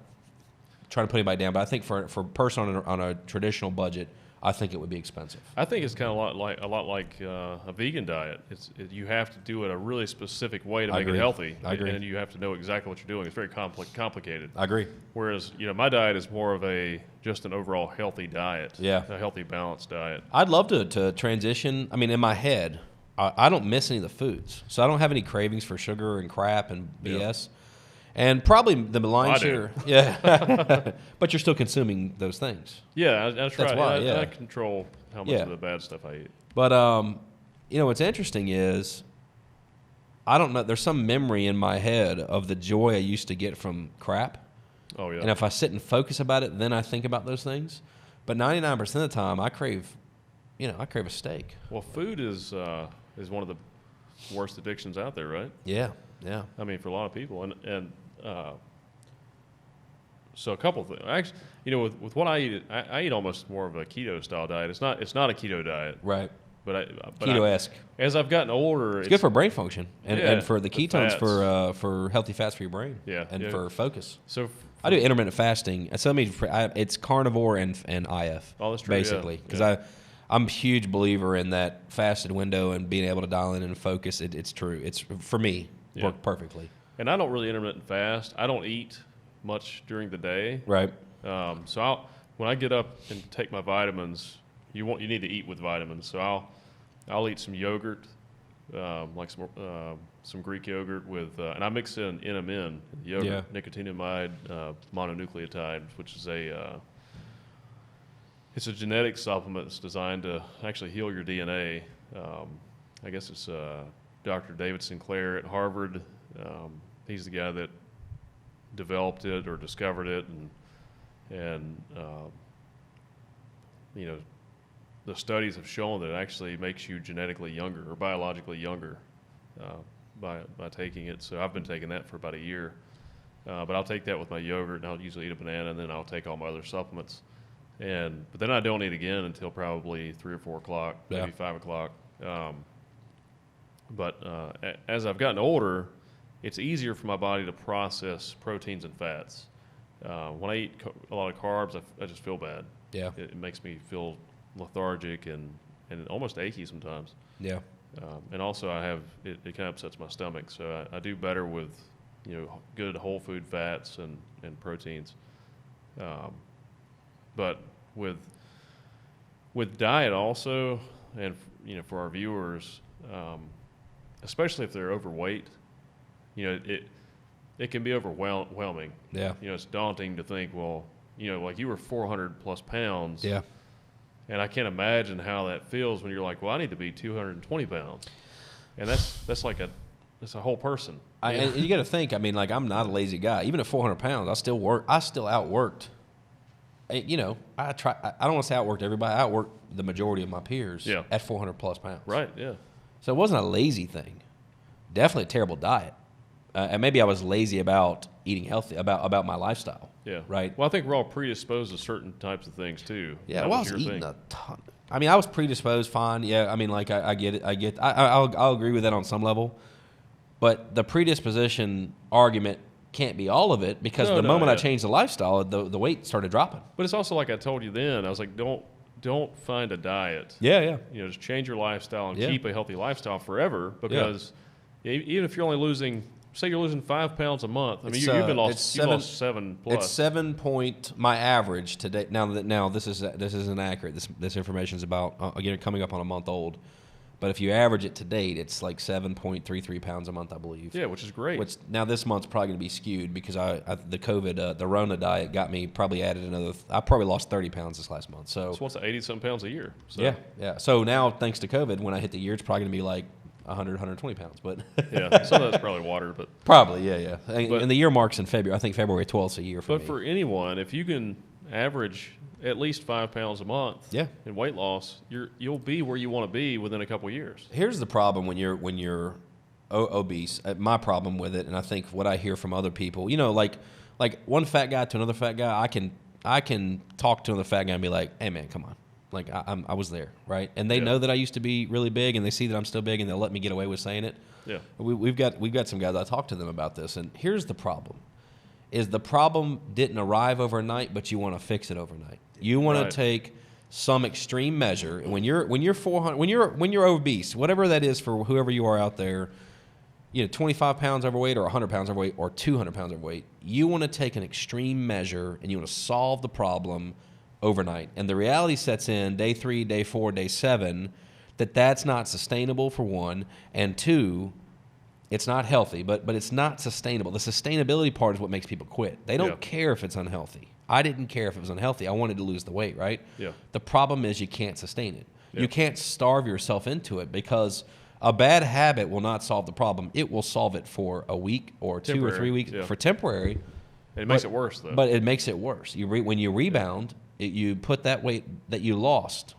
trying to put anybody down, but I think for a person on a traditional budget, I think it would be expensive. I think it's kind of a lot like a vegan diet. You have to do it a really specific way to make it healthy. I agree. And you have to know exactly what you're doing. It's very complicated. I agree. Whereas, my diet is more of just an overall healthy diet. Yeah. A healthy, balanced diet. I'd love to transition. I mean, in my head, I don't miss any of the foods. So I don't have any cravings for sugar and crap and BS. Yeah. And probably the lion's share. Yeah. But you're still consuming those things. Yeah, that's right. Why, I control how much of the bad stuff I eat. But, what's interesting is, I don't know, there's some memory in my head of the joy I used to get from crap. Oh, yeah. And if I sit and focus about it, then I think about those things. But 99% of the time, I crave a steak. Well, food is one of the worst addictions out there, right? Yeah, yeah. I mean, for a lot of people, and so a couple of things. Actually, with what I eat, I eat almost more of a keto style diet. It's not a keto diet, right? But keto-esque. As I've gotten older, it's good for brain function and for the ketones fats. for healthy fats for your brain. Yeah, and for focus. So I do intermittent fasting. It's carnivore and IF. Oh, that's true. Basically, because I'm a huge believer in that fasted window and being able to dial in and focus. It's true. It's for me worked perfectly. And I don't really intermittent fast. I don't eat much during the day. Right. So when I get up and take my vitamins, you need to eat with vitamins. So I'll eat some yogurt, like some Greek yogurt with, and I mix in NMN, yogurt, nicotinamide mononucleotide, which is it's a genetic supplement that's designed to actually heal your DNA. I guess it's Dr. David Sinclair at Harvard. He's the guy that developed it or discovered it, and the studies have shown that it actually makes you genetically younger or biologically younger by taking it. So I've been taking that for about a year, but I'll take that with my yogurt, and I'll usually eat a banana, and then I'll take all my other supplements, but then I don't eat again until probably 3 or 4 o'clock, maybe 5 o'clock. But as I've gotten older, it's easier for my body to process proteins and fats. When I eat a lot of carbs, I just feel bad. Yeah. It makes me feel lethargic and almost achy sometimes. Yeah. And also it kind of upsets my stomach. So I do better with, good whole food fats and proteins. But with diet also, and, for our viewers, especially if they're overweight, it can be overwhelming. Yeah. It's daunting to think, well, like you were 400 plus pounds. Yeah. And I can't imagine how that feels when you're like, well, I need to be 220 pounds. And that's a whole person. And you got to think, I mean, like, I'm not a lazy guy. Even at 400 pounds, I still outworked. I don't want to say outworked everybody. I outworked the majority of my peers at 400 plus pounds. Right, yeah. So it wasn't a lazy thing. Definitely a terrible diet. and maybe I was lazy about eating healthy, about my lifestyle. Yeah. Right. Well, I think we're all predisposed to certain types of things too. Yeah. That Well, I was was your eating thing. a ton. I mean, I was predisposed, fine. Yeah. I mean, like I get it. I'll agree with that on some level, but the predisposition argument can't be all of it, because the moment I changed the lifestyle, the weight started dropping. But it's also like I told you then. I was like, don't find a diet. Yeah. You know, just change your lifestyle and Yeah. keep a healthy lifestyle forever. Because even if you're only losing, say you're losing 5 pounds a month. I mean, you've lost 7 plus. It's 7 point. My average today. Now this isn't accurate. This information is about again coming up on a month old. But if you average it to date, it's like 7.33 pounds a month, I believe. Yeah, which is great. Which now this month's probably going to be skewed because the COVID, the Rona diet got me probably added another. I probably lost 30 pounds this last month. So what's 80-some pounds a year? So. Yeah. So now thanks to COVID, when I hit the year, it's probably going to be like 100, 120 pounds. But yeah, some of that's probably water, but probably yeah. And the year marks in February. I think February 12th is a year for me. But for anyone, if you can average at least 5 pounds a month in weight loss, you'll be where you want to be within a couple of years. Here's the problem when you're obese. My problem with it, and I think what I hear from other people, you know, like one fat guy to another fat guy, I can talk to another fat guy and be like, hey man, come on. Like I was there, right? And they know that I used to be really big, and they see that I'm still big, and they'll let me get away with saying it. Yeah. We've got some guys, I talked to them about this, and here's the problem. Is the problem didn't arrive overnight, but you want to fix it overnight. You want to take some extreme measure. When you're 400, when you're obese, whatever that is for whoever you are out there, you know, 25 pounds overweight or 100 pounds overweight or 200 pounds overweight, you want to take an extreme measure and you want to solve the problem overnight. And the reality sets in day 3, day 4, day 7 that's not sustainable, for one, and two, it's not healthy, but it's not sustainable. The sustainability part is what makes people quit. They don't care if it's unhealthy. I didn't care if it was unhealthy. I wanted to lose the weight, right? Yeah. The problem is you can't sustain it. Yeah. You can't starve yourself into it, because a bad habit will not solve the problem. It will solve it for a week or 2 or 3 weeks for temporary. It makes it worse, though. But it makes it worse. When you rebound, you put that weight that you lost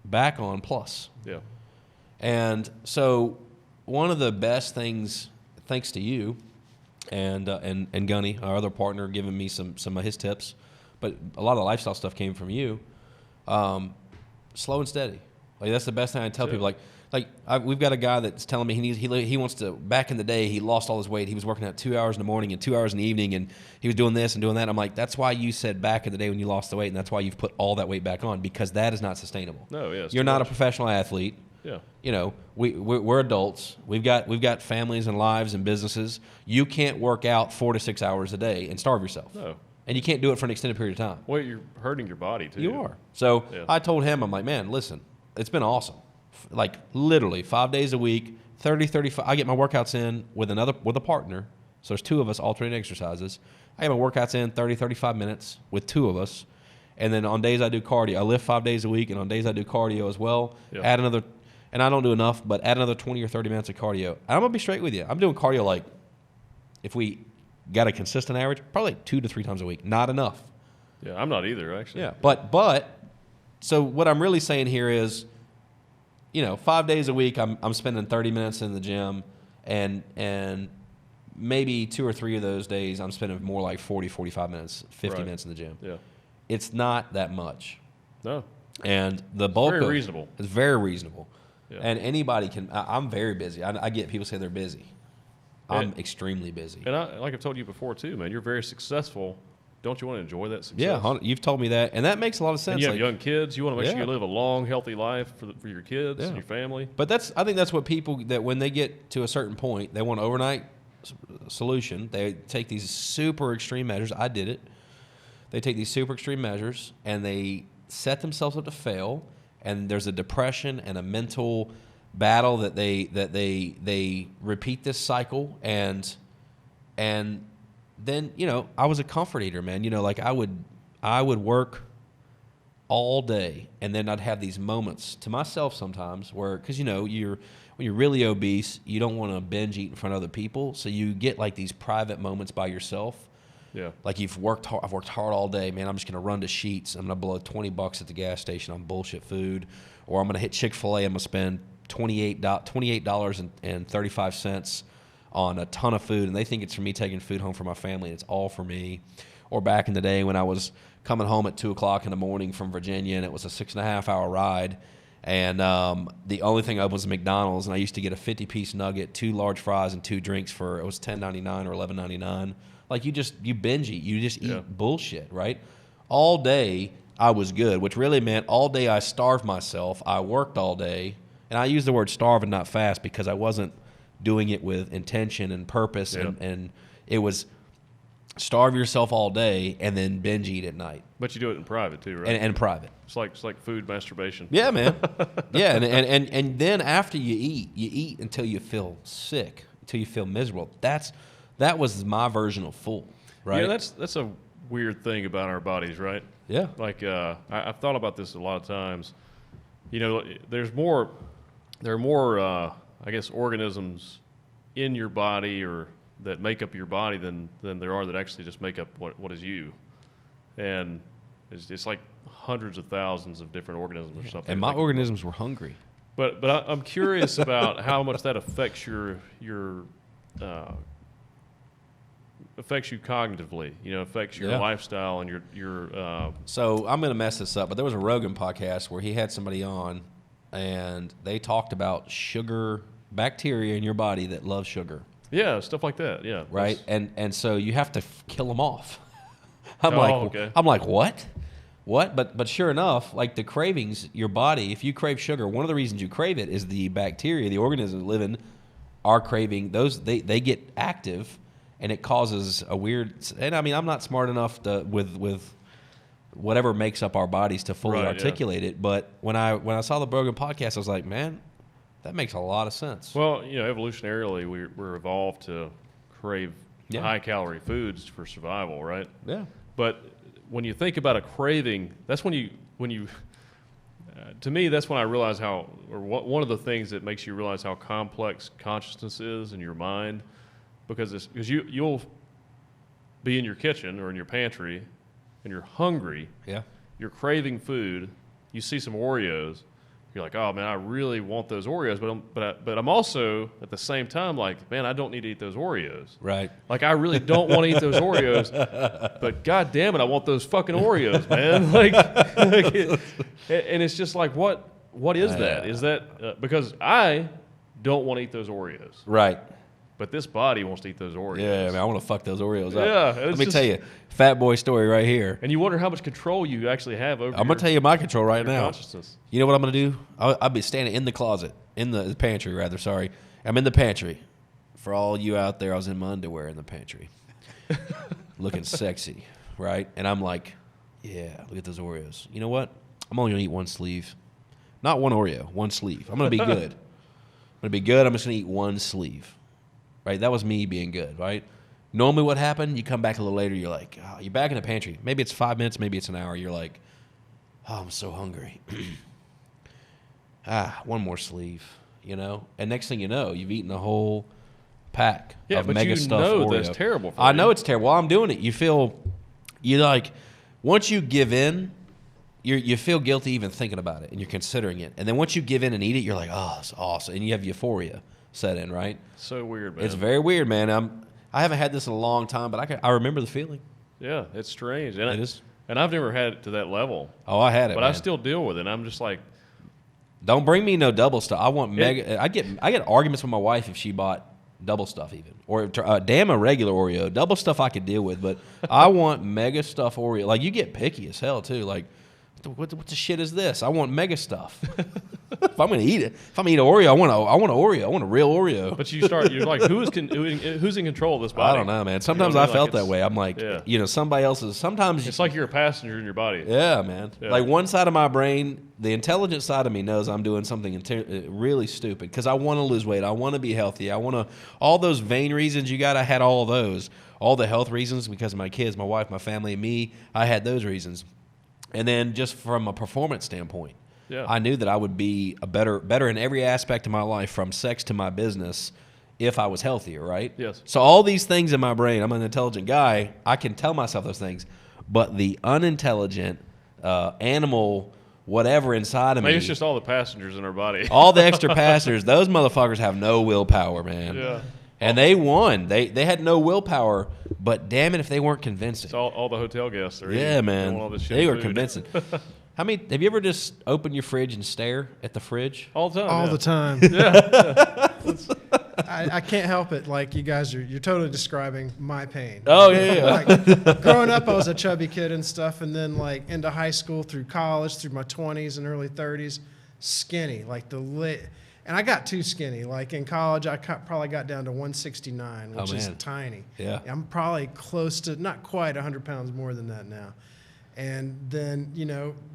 back on plus. Yeah. And so one of the best things, thanks to you and Gunny, our other partner, giving me some of his tips, but a lot of the lifestyle stuff came from you. Slow and steady. Like, that's the best thing I tell people. We've got a guy that's telling me he wants to. Back in the day, he lost all his weight. He was working out 2 hours in the morning and 2 hours in the evening, and he was doing this and doing that. I'm like, that's why you said back in the day when you lost the weight, and that's why you've put all that weight back on, because that is not sustainable. No, you're not a professional athlete. Yeah. You know, we're adults. We've got families and lives and businesses. You can't work out 4 to 6 hours a day and starve yourself. No. And you can't do it for an extended period of time. Well, you're hurting your body, too. You are. So I told him, I'm like, man, listen, it's been awesome. Like, literally 5 days a week, 30, 35. I get my workouts in with a partner. So there's 2 of us alternating exercises. I get my workouts in 30, 35 minutes with 2 of us. And then on days I do cardio, I lift 5 days a week, and on days I do cardio as well. Yeah. Add another, and I don't do enough, but add another 20 or 30 minutes of cardio. And I'm going to be straight with you. I'm doing cardio, like, if we got a consistent average, probably like 2 to 3 times a week. Not enough. Yeah, I'm not either, actually. Yeah, but so what I'm really saying here is, you know, 5 days a week I'm spending 30 minutes in the gym, and maybe 2 or 3 of those days I'm spending more like 40, 45 minutes, 50 minutes in the gym. Yeah. It's not that much. No. And the bulk very reasonable. It's very reasonable. Yeah. And anybody can. I'm very busy. I get people say they're busy. I'm extremely busy. And like I've told you before too, man, you're very successful. Don't you want to enjoy that success? Yeah, you've told me that, and that makes a lot of sense. And you have young kids. You want to make sure you live a long, healthy life for your kids and your family. But I think that's what people, that when they get to a certain point, they want an overnight solution. They take these super extreme measures. I did it. They take these super extreme measures and they set themselves up to fail. And there's a depression and a mental battle that they repeat this cycle, and then, you know, I was a comfort eater, man. You know, like I would work all day, and then I'd have these moments to myself sometimes where, because, you know, when you're really obese, you don't want to binge eat in front of other people, so you get like these private moments by yourself. Yeah. Like I've worked hard all day, man. I'm just gonna run to Sheetz. I'm gonna blow $20 at the gas station on bullshit food, or I'm gonna hit Chick-fil-A. I'm gonna spend $28.35 on a ton of food, and they think it's for me taking food home for my family, and it's all for me. Or back in the day when I was coming home at 2 o'clock in the morning from Virginia, and it was a 6.5-hour ride, and the only thing open was McDonald's, and I used to get a 50-piece nugget, 2 large fries, and 2 drinks for, it was $10.99 or $11.99. Like, you binge eat. You just eat bullshit, right? All day I was good, which really meant all day I starved myself. I worked all day, and I use the word starve and not fast because I wasn't doing it with intention and purpose, and it was starve yourself all day and then binge eat at night. But you do it in private too, right? And private. It's like food masturbation. Yeah, man. Yeah, and then after you eat until you feel sick, until you feel miserable. That was my version of full, right? Yeah, that's a weird thing about our bodies, right? Yeah. Like I've thought about this a lot of times. You know, there are more I guess organisms in your body or that make up your body than there are that actually just make up what is you. And it's like hundreds of thousands of different organisms or something. And my organisms were hungry. But I'm curious about how much that affects your affects you cognitively. You know, affects your lifestyle and your. So I'm going to mess this up, but there was a Rogan podcast where he had somebody on, and they talked about sugar bacteria in your body that love sugar. Yeah, stuff like that. Yeah. Right, and so you have to kill them off. I'm like, what? But sure enough, like the cravings, your body, if you crave sugar, one of the reasons you crave it is the bacteria, the organisms that live in, are craving those. They get active, and it causes a weird. And I mean, I'm not smart enough to with whatever makes up our bodies to fully articulate it. But when I saw the Rogan podcast, I was like, man, that makes a lot of sense. Well, you know, evolutionarily, we're evolved to crave high-calorie foods for survival, right? Yeah. But when you think about a craving, that's when you to me, that's when I realize one of the things that makes you realize how complex consciousness is in your mind, because you'll be in your kitchen or in your pantry, and you're hungry. Yeah. You're craving food. You see some Oreos. You're like, oh man, I really want those Oreos, but I'm also at the same time like, man, I don't need to eat those Oreos. Right. Like I really don't want to eat those Oreos, but god damn it, I want those fucking Oreos, man. And it's just like, what is that? Is that because I don't want to eat those Oreos, right? But this body wants to eat those Oreos. Yeah, man, I want to fuck those Oreos up. Yeah, let me tell you, fat boy story right here. And you wonder how much control you actually have over. I'm gonna tell you my control right now. Consciousness. You know what I'm gonna do? I'll be standing in the closet, in the pantry, rather. Sorry, I'm in the pantry. For all you out there, I was in my underwear in the pantry, looking sexy, right? And I'm like, yeah, look at those Oreos. You know what? I'm only gonna eat one sleeve, not one Oreo, one sleeve. I'm gonna be good. I'm just gonna eat one sleeve. Right, that was me being good, right? Normally what happened, you come back a little later, you're like, oh, you're back in the pantry. Maybe it's 5 minutes, maybe it's an hour. You're like, oh, I'm so hungry. One more sleeve, you know? And next thing you know, you've eaten a whole pack of mega stuffed Oreo. Yeah, but that's terrible for you. I know it's terrible. While I'm doing it, you like, once you give in, you feel guilty even thinking about it, and you're considering it. And then once you give in and eat it, you're like, oh, it's awesome. And you have euphoria set in, right? So weird, man. It's very weird, man. I haven't had this in a long time, but I remember the feeling. Yeah, it's strange. And it is. And I've never had it to that level. Oh, I had it, but man. I still deal with it. And I'm just like, don't bring me no double stuff. I want mega. I get arguments with my wife if she bought double stuff even, or damn a regular Oreo. Double stuff I could deal with, but I want mega stuff Oreo. Like you get picky as hell too. Like what the shit is this? I want mega stuff. If I'm gonna eat it, if I'm gonna eat an Oreo, I want an Oreo. I want a real Oreo. But you're like, who's in control of this body? I don't know, man. Sometimes I felt that way. I'm like, somebody else's. Sometimes it's like you're a passenger in your body. Yeah, man. Yeah. Like one side of my brain, the intelligent side of me knows I'm doing something really stupid because I want to lose weight. I want to be healthy. I want to all those vain reasons you got. I had all of those. All the health reasons because of my kids, my wife, my family, me. I had those reasons. And then just from a performance standpoint, I knew that I would be a better in every aspect of my life, from sex to my business, if I was healthier, right? Yes. So all these things in my brain, I'm an intelligent guy. I can tell myself those things. But the unintelligent animal, whatever inside of me. Maybe it's just all the passengers in our body. All the extra passengers, those motherfuckers have no willpower, man. Yeah. And they won. They had no willpower, but damn it if they weren't convincing. It's all the hotel guests are Yeah, eating. man. All this They shitty were food. convincing. Have you ever just opened your fridge and stare at the fridge? All the time. All yeah. the time. Yeah. I can't help it. Like you guys you're totally describing my pain. Oh, yeah. Like growing up, I was a chubby kid and stuff, and then like into high school, through college, through my 20s and early 30s, skinny. Like and I got too skinny. Like in college, I probably got down to 169, which is tiny. Yeah. I'm probably close to, not quite 100 pounds more than that now. And then,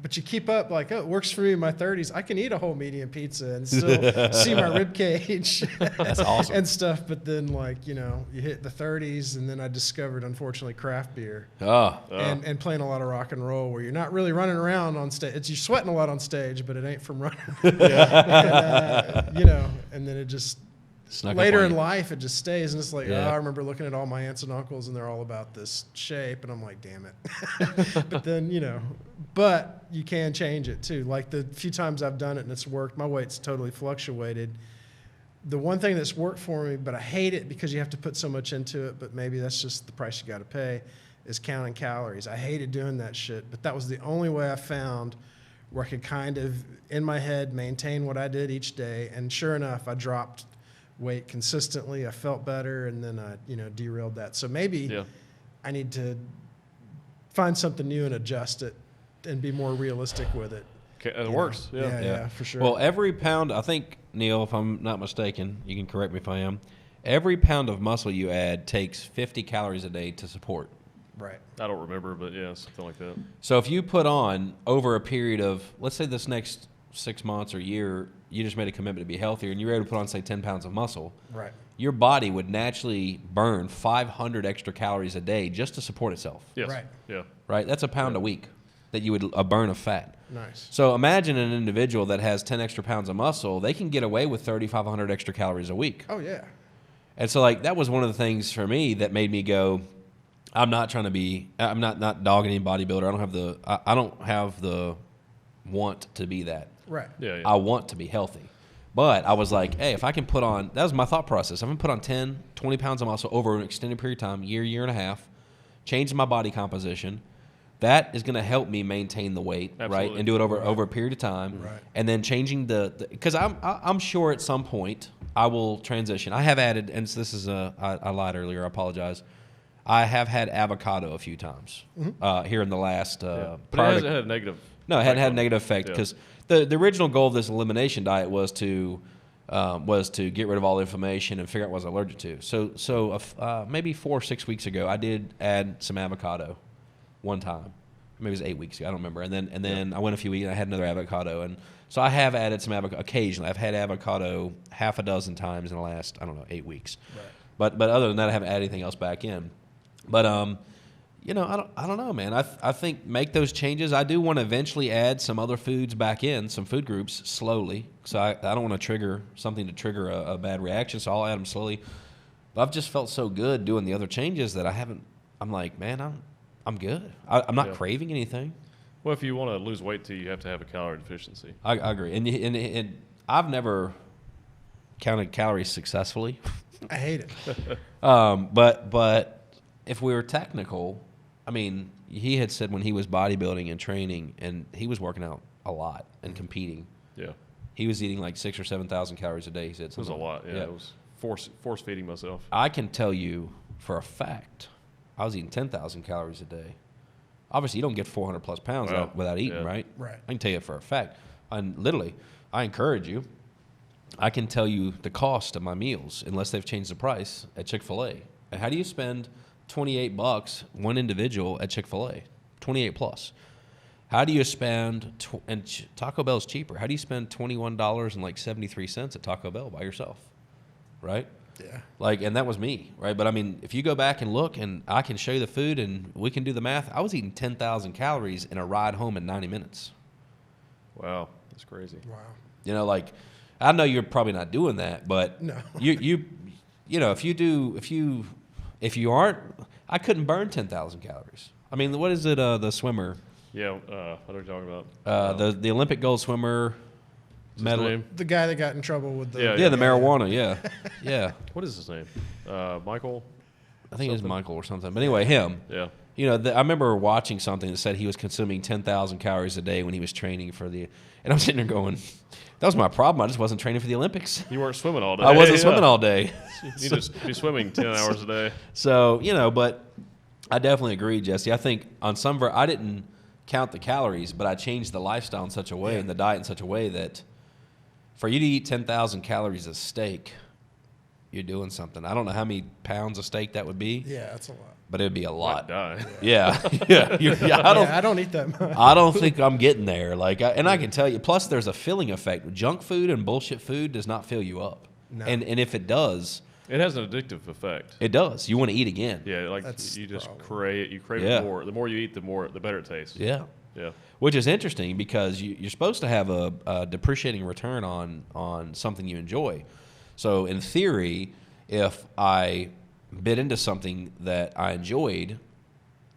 but you keep up like, oh, it works for me in my 30s. I can eat a whole medium pizza and still see my rib cage. That's awesome. And stuff. But then, like, you hit the 30s, and then I discovered, unfortunately, craft beer. And playing a lot of rock and roll where you're not really running around on stage. You're sweating a lot on stage, but it ain't from running. And then it just... Later in life, it just stays, and it's like, I remember looking at all my aunts and uncles, and they're all about this shape, and I'm like, damn it. But then, but you can change it too. Like the few times I've done it and it's worked, my weight's totally fluctuated. The one thing that's worked for me, but I hate it because you have to put so much into it, but maybe that's just the price you got to pay, is counting calories. I hated doing that shit, but that was the only way I found where I could kind of, in my head, maintain what I did each day, and sure enough, I dropped weight consistently. I felt better, and then I, derailed that. So maybe I need to find something new and adjust it and be more realistic with it. Okay, it works. Yeah, for sure. Well, every pound, I think, Neil, if I'm not mistaken, you can correct me if I am, every pound of muscle you add takes 50 calories a day to support. Right. I don't remember, but yeah, something like that. So if you put on over a period of, let's say this next 6 months or year, you just made a commitment to be healthier, and you were able to put on, say, 10 pounds of muscle, right? Your body would naturally burn 500 extra calories a day just to support itself. Yes. Right. Yeah. Right? That's a pound a week that you would burn of fat. Nice. So imagine an individual that has 10 extra pounds of muscle, they can get away with 3,500 extra calories a week. Oh, yeah. And so, like, that was one of the things for me that made me go, I'm not dogging any bodybuilder. I don't have the want to be that. Right. Yeah. I want to be healthy. But I was like, hey, if I can put on, that was my thought process. If I can put on 10, 20 pounds of muscle over an extended period of time, year and a half, change my body composition, that is going to help me maintain the weight, Absolutely. right? And do it over a period of time. Right. And then changing because I'm sure at some point I will transition. I have added, and this is I lied earlier, I apologize. I have had avocado a few times here in the last. But it hasn't had a negative. No, it hadn't had a negative effect because the original goal of this elimination diet was to get rid of all the inflammation and figure out what I was allergic to. So maybe 4 or 6 weeks ago, I did add some avocado one time. Maybe it was 8 weeks ago. I don't remember. And then I went a few weeks and I had another avocado. And so I have added some avocado occasionally. I've had avocado half a dozen times in the last 8 weeks. Right. But other than that, I haven't added anything else back in. But I don't know, man. I think make those changes. I do want to eventually add some other foods back in, some food groups slowly. So I don't want to trigger something to trigger a bad reaction. So I'll add them slowly. But I've just felt so good doing the other changes that I haven't. I'm like, man, I'm good. I'm not craving anything. Well, if you want to lose weight too, you have to have a calorie deficiency. I agree. And I've never counted calories successfully. I hate it. But if we were technical, I mean, he had said when he was bodybuilding and training, and he was working out a lot and competing. Yeah. He was eating like 6,000 or 7,000 calories a day. He said it was a lot. Yeah. It was force feeding myself. I can tell you for a fact, I was eating 10,000 calories a day. Obviously, you don't get 400 plus pounds without eating, right? Right. I can tell you for a fact. And literally, I encourage you. I can tell you the cost of my meals, unless they've changed the price at Chick-fil-A. And how do you spend $28 one individual at Chick-fil-A? 28 plus. How do you spend and Taco Bell's cheaper? How do you spend $21.73 at Taco Bell by yourself? Right? Yeah. And that was me, right? But I mean, if you go back and look, and I can show you the food, and we can do the math. I was eating 10,000 calories in a ride home in 90 minutes. Wow, that's crazy. Wow. I know you're probably not doing that, but no. if you aren't, I couldn't burn 10,000 calories. I mean, what is it? The swimmer. Yeah. What are we talking about? The Olympic gold swimmer. name? The guy that got in trouble with the the marijuana. Yeah. What is his name? Michael. I think it was Michael or something. But anyway, him. Yeah. You know, I remember watching something that said he was consuming 10,000 calories a day when he was training for the. And I'm sitting there going, that was my problem. I just wasn't training for the Olympics. You weren't swimming all day. I wasn't swimming all day. You just be swimming 10 hours a day. So, you know, but I definitely agree, Jesse. I think on some, I didn't count the calories, but I changed the lifestyle in such a way and the diet in such a way that for you to eat 10,000 calories of steak, you're doing something. I don't know how many pounds of steak that would be. Yeah, that's a lot. But it'd be a lot. Die. Yeah. I don't eat that much. I don't think I'm getting there. And I can tell you, plus there's a filling effect. Junk food and bullshit food does not fill you up. No. And if it does, it has an addictive effect. It does. You want to eat again. Yeah, like That's you just problem. crave it more. The more you eat, the better it tastes. Yeah. Yeah. Which is interesting because you're supposed to have a depreciating return on something you enjoy. So in theory, if I bit into something that I enjoyed,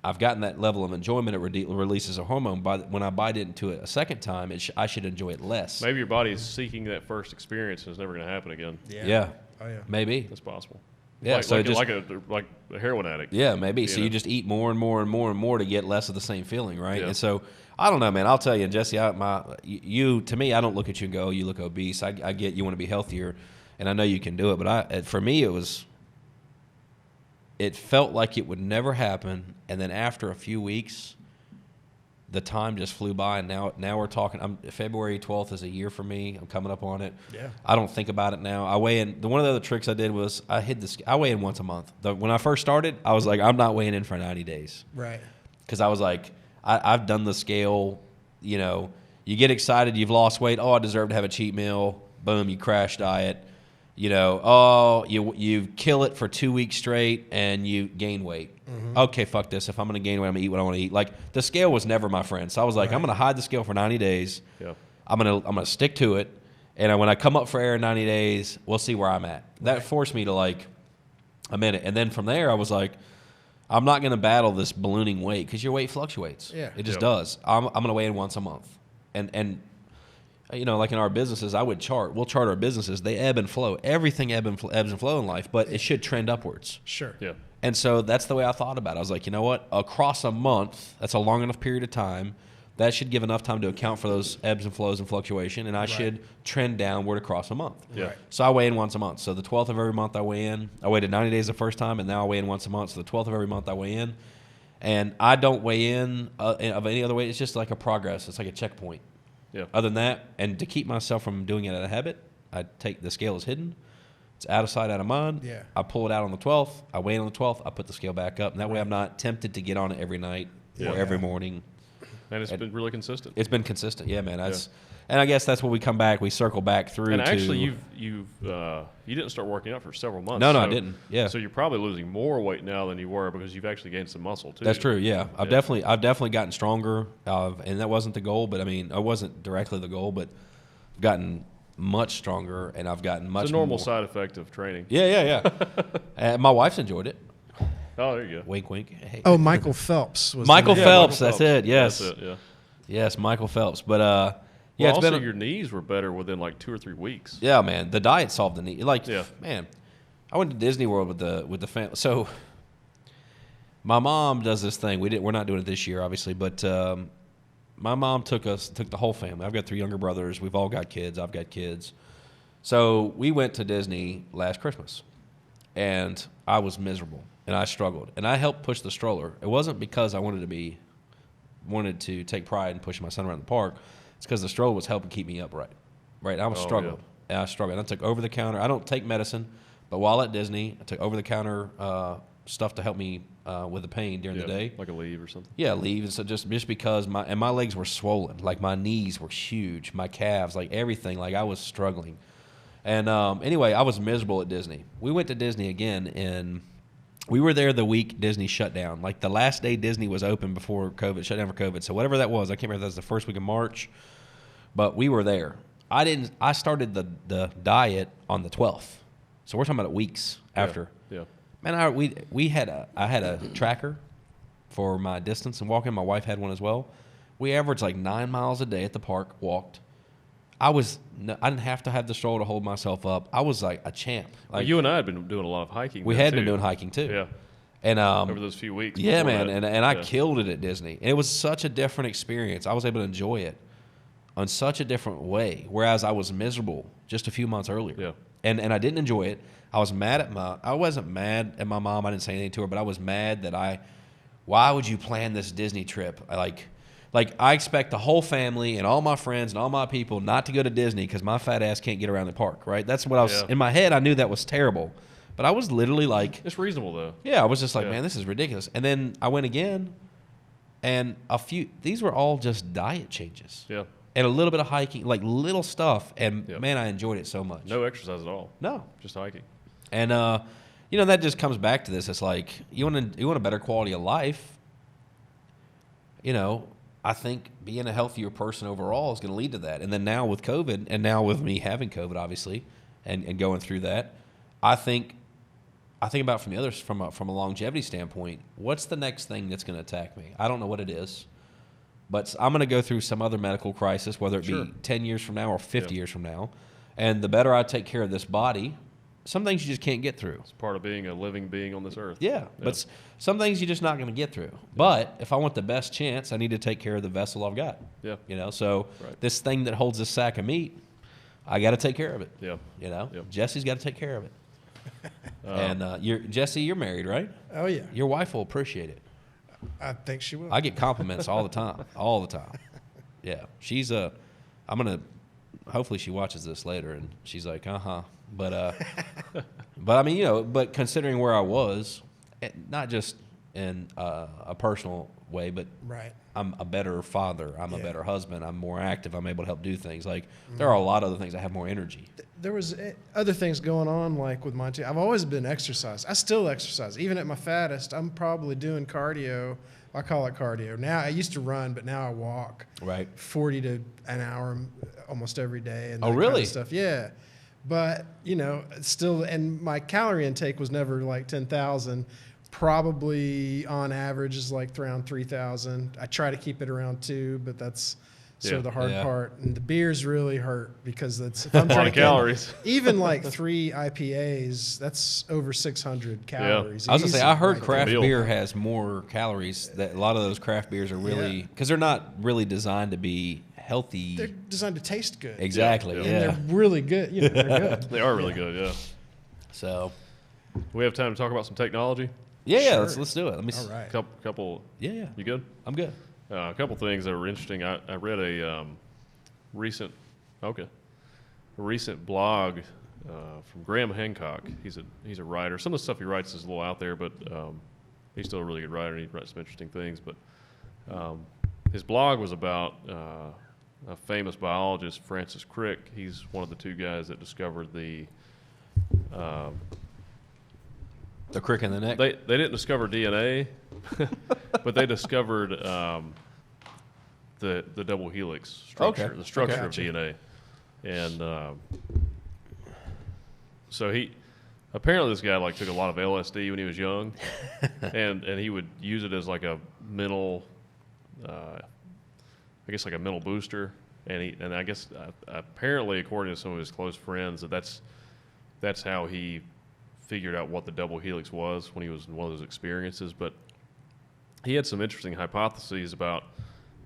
I've gotten that level of enjoyment. It releases a hormone. When I bite into it a second time, I should enjoy it less. Maybe your body is seeking that first experience and it's never going to happen again. Yeah. Oh yeah. Maybe. That's possible. Yeah. Like a heroin addict. Yeah, maybe. So you just eat more and more and more and more to get less of the same feeling, right? Yeah. And so I don't know, man. I'll tell you, Jesse. To me, I don't look at you and go, "Oh, you look obese." I get you want to be healthier, and I know you can do it. But for me, it felt like it would never happen, and then after a few weeks, the time just flew by, and now we're talking. February 12th is a year for me. I'm coming up on it. Yeah. I don't think about it now. I weigh in. One of the other tricks I did was I weigh in once a month. When I first started, I was like, I'm not weighing in for 90 days. Right. Because I was like, I've done the scale. You know, you get excited, you've lost weight. Oh, I deserve to have a cheat meal. Boom, you crash diet. You know, you kill it for 2 weeks straight and you gain weight. Mm-hmm. Okay, fuck this. If I'm going to gain weight, I'm going to eat what I want to eat. Like, the scale was never my friend. So I was like, I'm going to hide the scale for 90 days. Yeah. I'm going to stick to it. And when I come up for air in 90 days, we'll see where I'm at. That forced me to like a minute. And then from there, I was like, I'm not going to battle this ballooning weight because your weight fluctuates. Yeah. It just does. I'm going to weigh in once a month. And you know, like in our businesses, we'll chart our businesses. They ebb and flow. Everything ebbs and flow in life, but it should trend upwards. Sure. Yeah. And so that's the way I thought about it. I was like, you know what? Across a month, that's a long enough period of time. That should give enough time to account for those ebbs and flows and fluctuation, and I should trend downward across a month. Yeah. Right. So I weigh in once a month. So the 12th of every month I weigh in. I waited 90 days the first time, and now I weigh in once a month. So the 12th of every month I weigh in. And I don't weigh in of any other way. It's just like a progress. It's like a checkpoint. Yeah. Other than that, and to keep myself from doing it out of habit, I take the scale is hidden. It's out of sight, out of mind. Yeah. I pull it out on the 12th. I weigh in on the 12th. I put the scale back up. And that way I'm not tempted to get on it every night or every morning. And it's been really consistent. It's been consistent. Yeah, man. And I guess that's when we come back. We circle back through. And actually, you didn't start working out for several months. No, I didn't. Yeah. So you're probably losing more weight now than you were because you've actually gained some muscle too. That's true. Yeah. I've definitely gotten stronger. And that wasn't the goal, but I mean, it wasn't directly the goal, but I've gotten much stronger, and I've gotten much. It's a normal more. Side effect of training. Yeah. And my wife's enjoyed it. Oh, there you go. Wink, wink. Hey. Oh, Michael Phelps was Michael Phelps. That's it. Yes. That's it. Yeah. Yes, Michael Phelps. But yeah, it's also your knees were better within like 2 or 3 weeks. Yeah, man. The diet solved the knee. Like, man, I went to Disney World with the family. So my mom does this thing. We're not doing it this year, obviously, but my mom took the whole family. I've got 3 younger brothers. We've all got kids. I've got kids. So we went to Disney last Christmas, and I was miserable, and I struggled, and I helped push the stroller. It wasn't because I wanted to take pride in pushing my son around the park. It's because the stroller was helping keep me upright. Right? I was struggling. Yeah. And I struggled. I took over-the-counter. I don't take medicine, but while at Disney, I took over-the-counter stuff to help me with the pain during the day. Like a leave or something? Yeah, leave. And so just because my legs were swollen. Like, my knees were huge. My calves, like everything. Like, I was struggling. And anyway, I was miserable at Disney. We went to Disney again, and we were there the week Disney shut down. Like, the last day Disney was open before COVID, shut down for COVID. So whatever that was, I can't remember if that was the first week of March, but we were there. I started the diet on the 12th. So we're talking about weeks after. Yeah. Man, I had a tracker for my distance and walking. My wife had one as well. We averaged like 9 miles a day at the park, walked. I didn't have to have the stroller to hold myself up. I was like a champ. Like, well, you and I had been doing a lot of hiking. We had been doing hiking too. Yeah. And over those few weeks. Yeah, man. And I killed it at Disney. And it was such a different experience. I was able to enjoy it on such a different way. Whereas I was miserable just a few months earlier. Yeah. And I didn't enjoy it. I wasn't mad at my mom. I didn't say anything to her, but I was mad that why would you plan this Disney trip? Like I expect the whole family and all my friends and all my people not to go to Disney because my fat ass can't get around the park, right? That's what I was, in my head, I knew that was terrible. But I was literally like... It's reasonable, though. Yeah, I was just like, man, this is ridiculous. And then I went again, and these were all just diet changes. Yeah. And a little bit of hiking, like little stuff. And, man, I enjoyed it so much. No exercise at all. No. Just hiking. And, that just comes back to this. It's like, you want a better quality of life, I think being a healthier person overall is going to lead to that. And then now with COVID, and now with me having COVID, obviously, and going through that, I think about from a longevity standpoint, what's the next thing that's going to attack me? I don't know what it is, but I'm going to go through some other medical crisis, whether it be 10 years from now or 50 years from now. And the better I take care of this body, some things you just can't get through. It's part of being a living being on this earth. Yeah. But some things you're just not going to get through. But if I want the best chance, I need to take care of the vessel I've got. Yeah. So this thing that holds this sack of meat, I got to take care of it. Yeah. Jesse's got to take care of it. And Jesse, you're married, right? Oh yeah. Your wife will appreciate it. I think she will. I get compliments all the time. Yeah, she's hopefully she watches this later and she's like, but I mean, but considering where I was, not just in a personal way, but I'm a better father. I'm a better husband. I'm more active. I'm able to help do things. Like there are a lot of other things. I have more energy. There was other things going on, like with my I've always been exercise. I still exercise. Even at my fattest, I'm probably doing cardio. I call it cardio. Now, I used to run, but now I walk 40 to an hour almost every day. And really? Kind of stuff. Yeah. But, still, and my calorie intake was never like 10,000. Probably on average is like around 3,000. I try to keep it around 2, but that's the hard part. And the beers really hurt because if I'm a lot of calories. Even like 3 IPAs, that's over 600 calories. I was going to say, I heard craft beer has more calories. That a lot of those craft beers are really, because they're not really designed to be healthy. They're designed to taste good. Exactly. And they're really good. They're good. They are really good. Yeah. So, we have time to talk about some technology. Yeah, let's do it. Let me. All right. Couple. Yeah. You good? I'm good. A couple things that were interesting. I read a recent blog from Graham Hancock. He's a writer. Some of the stuff he writes is a little out there, but he's still a really good writer. And he writes some interesting things. But his blog was about a famous biologist, Francis Crick. He's one of the 2 guys that discovered the crick in the neck. They didn't discover DNA, but they discovered the double helix structure, the structure of DNA, and so apparently this guy took a lot of LSD when he was young, and he would use it as like a mental, I guess like a mental booster, and I guess apparently according to some of his close friends that's how he figured out what the double helix was when he was in one of those experiences. But he had some interesting hypotheses about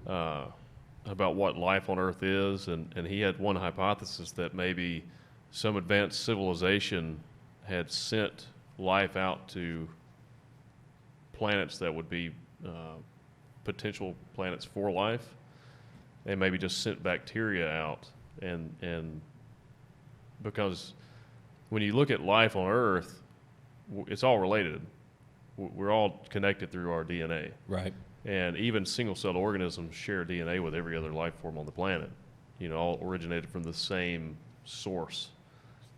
what life on Earth is, and he had one hypothesis that maybe some advanced civilization had sent life out to planets that would be potential planets for life, and maybe just sent bacteria out, and because when you look at life on Earth, it's all related. We're all connected through our DNA. Right. And even single-celled organisms share DNA with every other life form on the planet. All originated from the same source.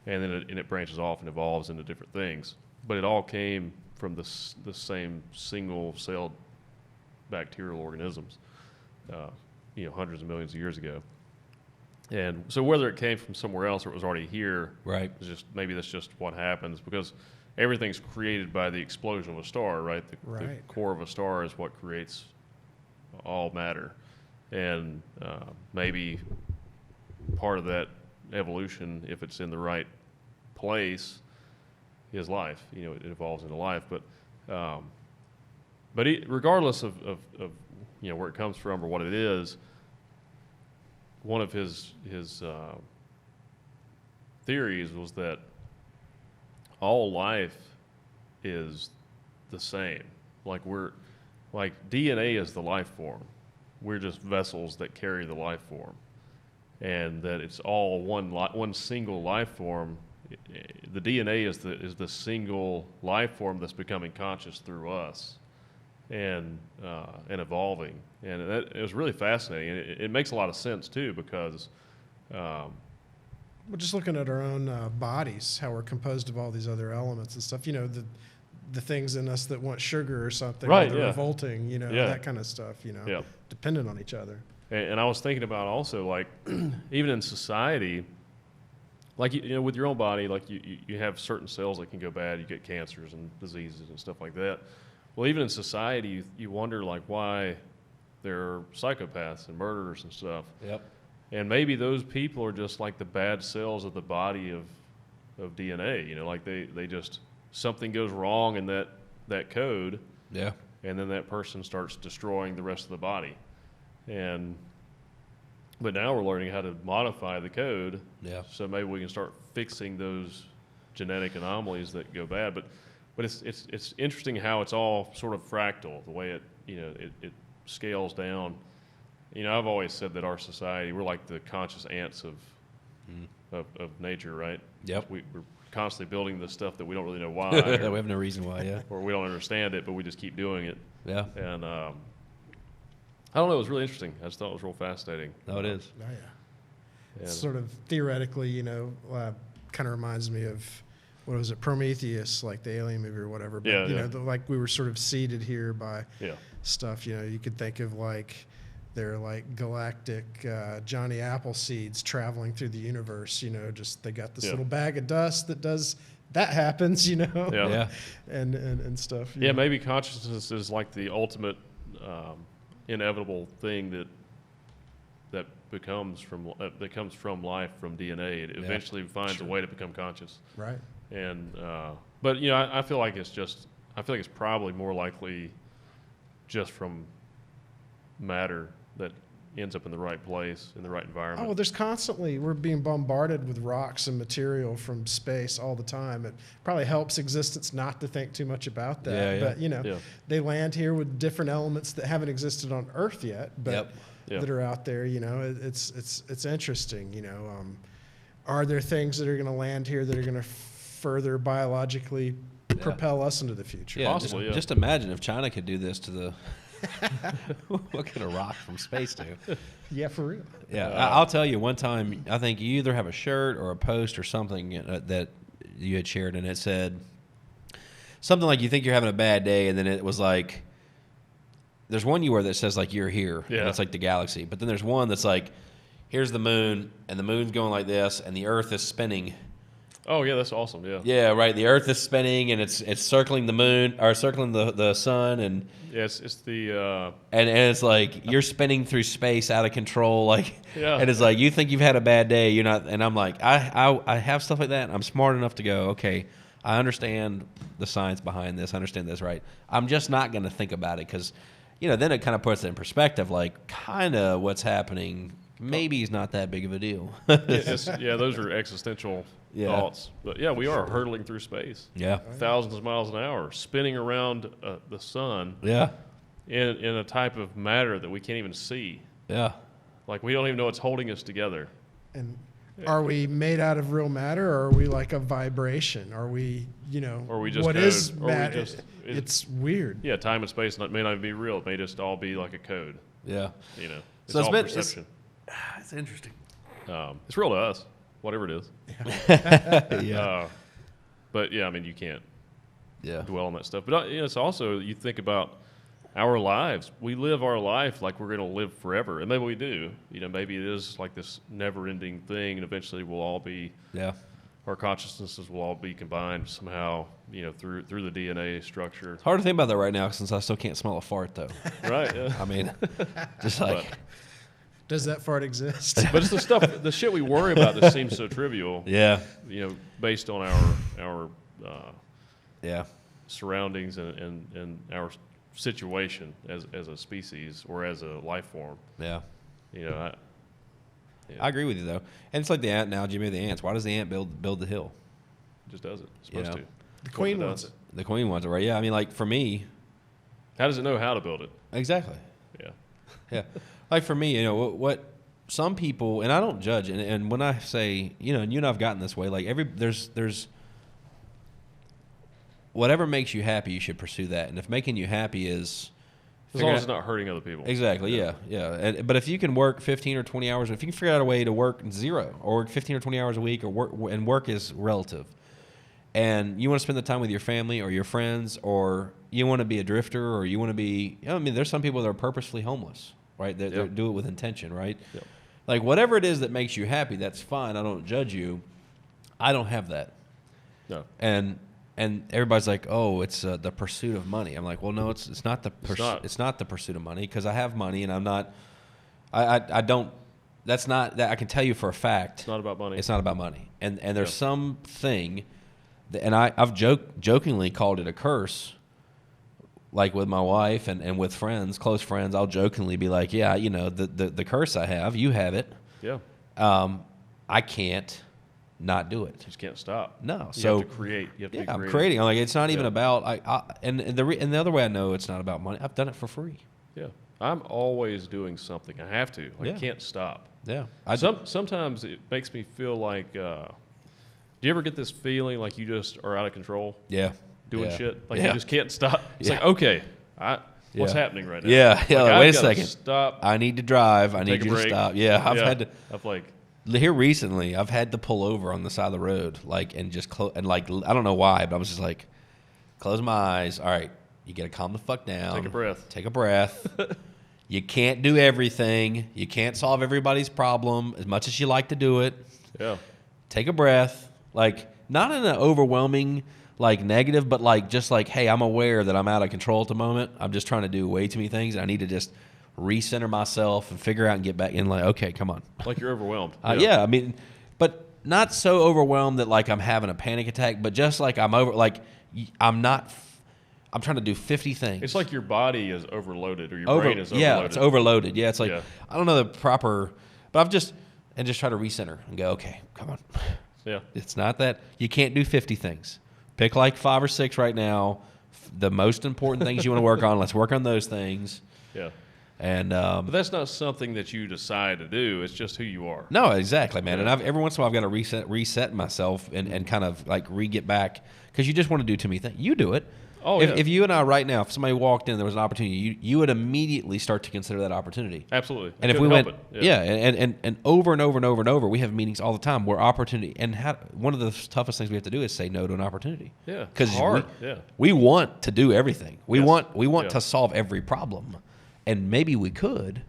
And then it branches off and evolves into different things. But it all came from the same single-celled bacterial organisms, hundreds of millions of years ago. And so whether it came from somewhere else or it was already here, maybe that's just what happens, because everything's created by the explosion of a star, right? The core of a star is what creates all matter. And maybe part of that evolution, if it's in the right place, is life. You know, it evolves into life. But regardless of you know, where it comes from or what it is, one of his theories was that all life is the same. Like DNA is the life form. We're just vessels that carry the life form, and that it's all one single life form. The DNA is the single life form that's becoming conscious through us, and evolving. And it was really fascinating. And it makes a lot of sense too, because we're just looking at our own bodies, how we're composed of all these other elements and stuff. You know, the things in us that want sugar or something, right? Or revolting, you know, that kind of stuff. You know, dependent on each other. And I was thinking about also, like, even in society, like, you know, with your own body, like you have certain cells that can go bad. You get cancers and diseases and stuff like that. Well, even in society, you wonder, like, why there are psychopaths and murderers and stuff. Yep. And maybe those people are just like the bad cells of the body of DNA. You know, like they just, something goes wrong in that code. Yeah. And then that person starts destroying the rest of the body. But now we're learning how to modify the code. Yeah. So maybe we can start fixing those genetic anomalies that go bad. But it's interesting how it's all sort of fractal, the way it scales down. You know, I've always said that our society, we're like the conscious ants of nature, right? Yep. We're constantly building this stuff that we don't really know why. We have no reason why, yeah. Or we don't understand it, but we just keep doing it. Yeah. And I don't know, it was really interesting. I just thought it was real fascinating. Oh, it is. Oh, yeah. It's sort of theoretically, you know, kind of reminds me of, what was it, Prometheus, like the Alien movie or whatever. But, you know, like we were sort of seeded here by stuff. You know, you could think of like they're like galactic Johnny Appleseeds traveling through the universe. You know, just they got this little bag of dust that happens. You know, and stuff. Yeah, maybe consciousness is like the ultimate inevitable thing that comes from life, from DNA. It eventually finds a way to become conscious. Right. And but you know, I feel like it's probably more likely just from matter that ends up in the right place, in the right environment. Oh, well, there's constantly, we're being bombarded with rocks and material from space all the time. It probably helps existence not to think too much about that. But, you know, they land here with different elements that haven't existed on Earth yet, but that are out there. You know, it's interesting. You know, are there things that are going to land here that are going to further biologically propel us into the future? Yeah, possibly. Just imagine if China could do this to the. What could a rock from space do? Yeah, for real. Yeah, I'll tell you. One time, I think you either have a shirt or a post or something that you had shared, and it said something like, "You think you're having a bad day," and then it was like, there's one you wear that says like, "You're here," and it's like the galaxy. But then there's one that's like, "Here's the moon, and the moon's going like this, and the Earth is spinning." Oh yeah, that's awesome. Yeah. Yeah, right. The Earth is spinning, and it's circling the moon, or circling the sun, and it's the and it's like you're spinning through space out of control, like. Yeah. And it's like, you think you've had a bad day, you're not. And I'm like, I have stuff like that. And I'm smart enough to go, okay, I understand the science behind this. I understand this, right? I'm just not going to think about it because, you know, then it kind of puts it in perspective, like kind of what's happening. Maybe it's not that big of a deal. Those are existential thoughts. But yeah, we are hurtling through space. Yeah. Thousands of miles an hour, spinning around the sun. Yeah. In a type of matter that we can't even see. Yeah. Like we don't even know what's holding us together. And are we made out of real matter, or are we like a vibration? Are we, you know, or we just what code, is or matter? we just, it's weird. Yeah, time and space may not be real. It may just all be like a code. Yeah. You know, it's so all perception. It's interesting. It's real to us, whatever it is. Yeah. But yeah, I mean, you can't dwell on that stuff. But you know, it's also, you think about our lives. We live our life like we're going to live forever, and maybe we do. You know, maybe it is like this never-ending thing, and eventually we'll all be. Yeah. Our consciousnesses will all be combined somehow. You know, through the DNA structure. It's hard to think about that right now since I still can't smell a fart, though. Right. Yeah. I mean, just like. Does that fart exist? But it's the shit we worry about that seems so trivial. Yeah. Based on our surroundings and our situation as a species or as a life form. Yeah. I agree with you though, and it's like the ant analogy of the ants. Why does the ant build the hill? It just does it. It's supposed to. The queen wants it. The queen wants it, right? Yeah. I mean, like for me, how does it know how to build it? Exactly. Yeah. Yeah. Like for me, what some people, and I don't judge, and when I say, and you and I've gotten this way, like there's whatever makes you happy, you should pursue that. And if making you happy is as long as it's not hurting other people. Exactly. Yeah. But if you can work 15 or 20 hours, if you can figure out a way to work 0 or work 15 or 20 hours a week, or work is relative, and you want to spend the time with your family or your friends, or you want to be a drifter, or you want to be, there's some people that are purposefully homeless, right? They do it with intention, right? Yep. Like whatever it is that makes you happy, that's fine. I don't judge you. I don't have that. No. And everybody's like, oh, it's the pursuit of money. I'm like, well, no, it's not it's not the pursuit of money, because I have money and I'm not. I don't. That's not that I can tell you for a fact. It's not about money. It's not about money. And there's something, and I've jokingly called it a curse. Like with my wife and with friends, close friends, I'll jokingly be like, yeah, the curse I have, you have it. Yeah. I can't not do it. You just can't stop. No. You So have to create. You have to be I'm creative. creating. Like it's not even about. And the other way I know it's not about money. I've done it for free. Yeah. I'm always doing something. I have to. I can't stop. Yeah. Sometimes it makes me feel like. Do you ever get this feeling like you just are out of control? Yeah. Doing shit like you just can't stop. It's like, okay, what's happening right now? Yeah. Yeah. Like, wait a second. Stop. I need to drive. I need you to stop. Yeah. I've had to. Here recently, I've had to pull over on the side of the road, and just I don't know why, but I was just like, close my eyes. All right, you got to calm the fuck down. Take a breath. You can't do everything. You can't solve everybody's problem as much as you like to do it. Yeah. Take a breath. Not in an overwhelming, negative, but just hey, I'm aware that I'm out of control at the moment. I'm just trying to do way too many things. And I need to just recenter myself and figure out and get back in. Okay, come on. Like you're overwhelmed. Yeah, I mean, but not so overwhelmed that I'm having a panic attack, but just I'm over. I'm not. I'm trying to do 50 things. It's like your body is overloaded, or your brain is overloaded. Yeah, it's overloaded. Yeah, it's I don't know the proper, but just try to recenter and go. Okay, come on. Yeah. It's not that you can't do 50 things. Pick 5 or 6 right now. The most important things you want to work on. Let's work on those things. Yeah. And but that's not something that you decide to do. It's just who you are. No, exactly, man. And every once in a while I've got to reset myself and kind of get back, because you just want to do too many things. You do it. Oh, if you and I right now, if somebody walked in, there was an opportunity, you would immediately start to consider that opportunity. Absolutely. And if we went, and over and over and over and over, we have meetings all the time where opportunity, and one of the toughest things we have to do is say no to an opportunity. Yeah. Because hard. We want to do everything. We want to solve every problem. And maybe we could,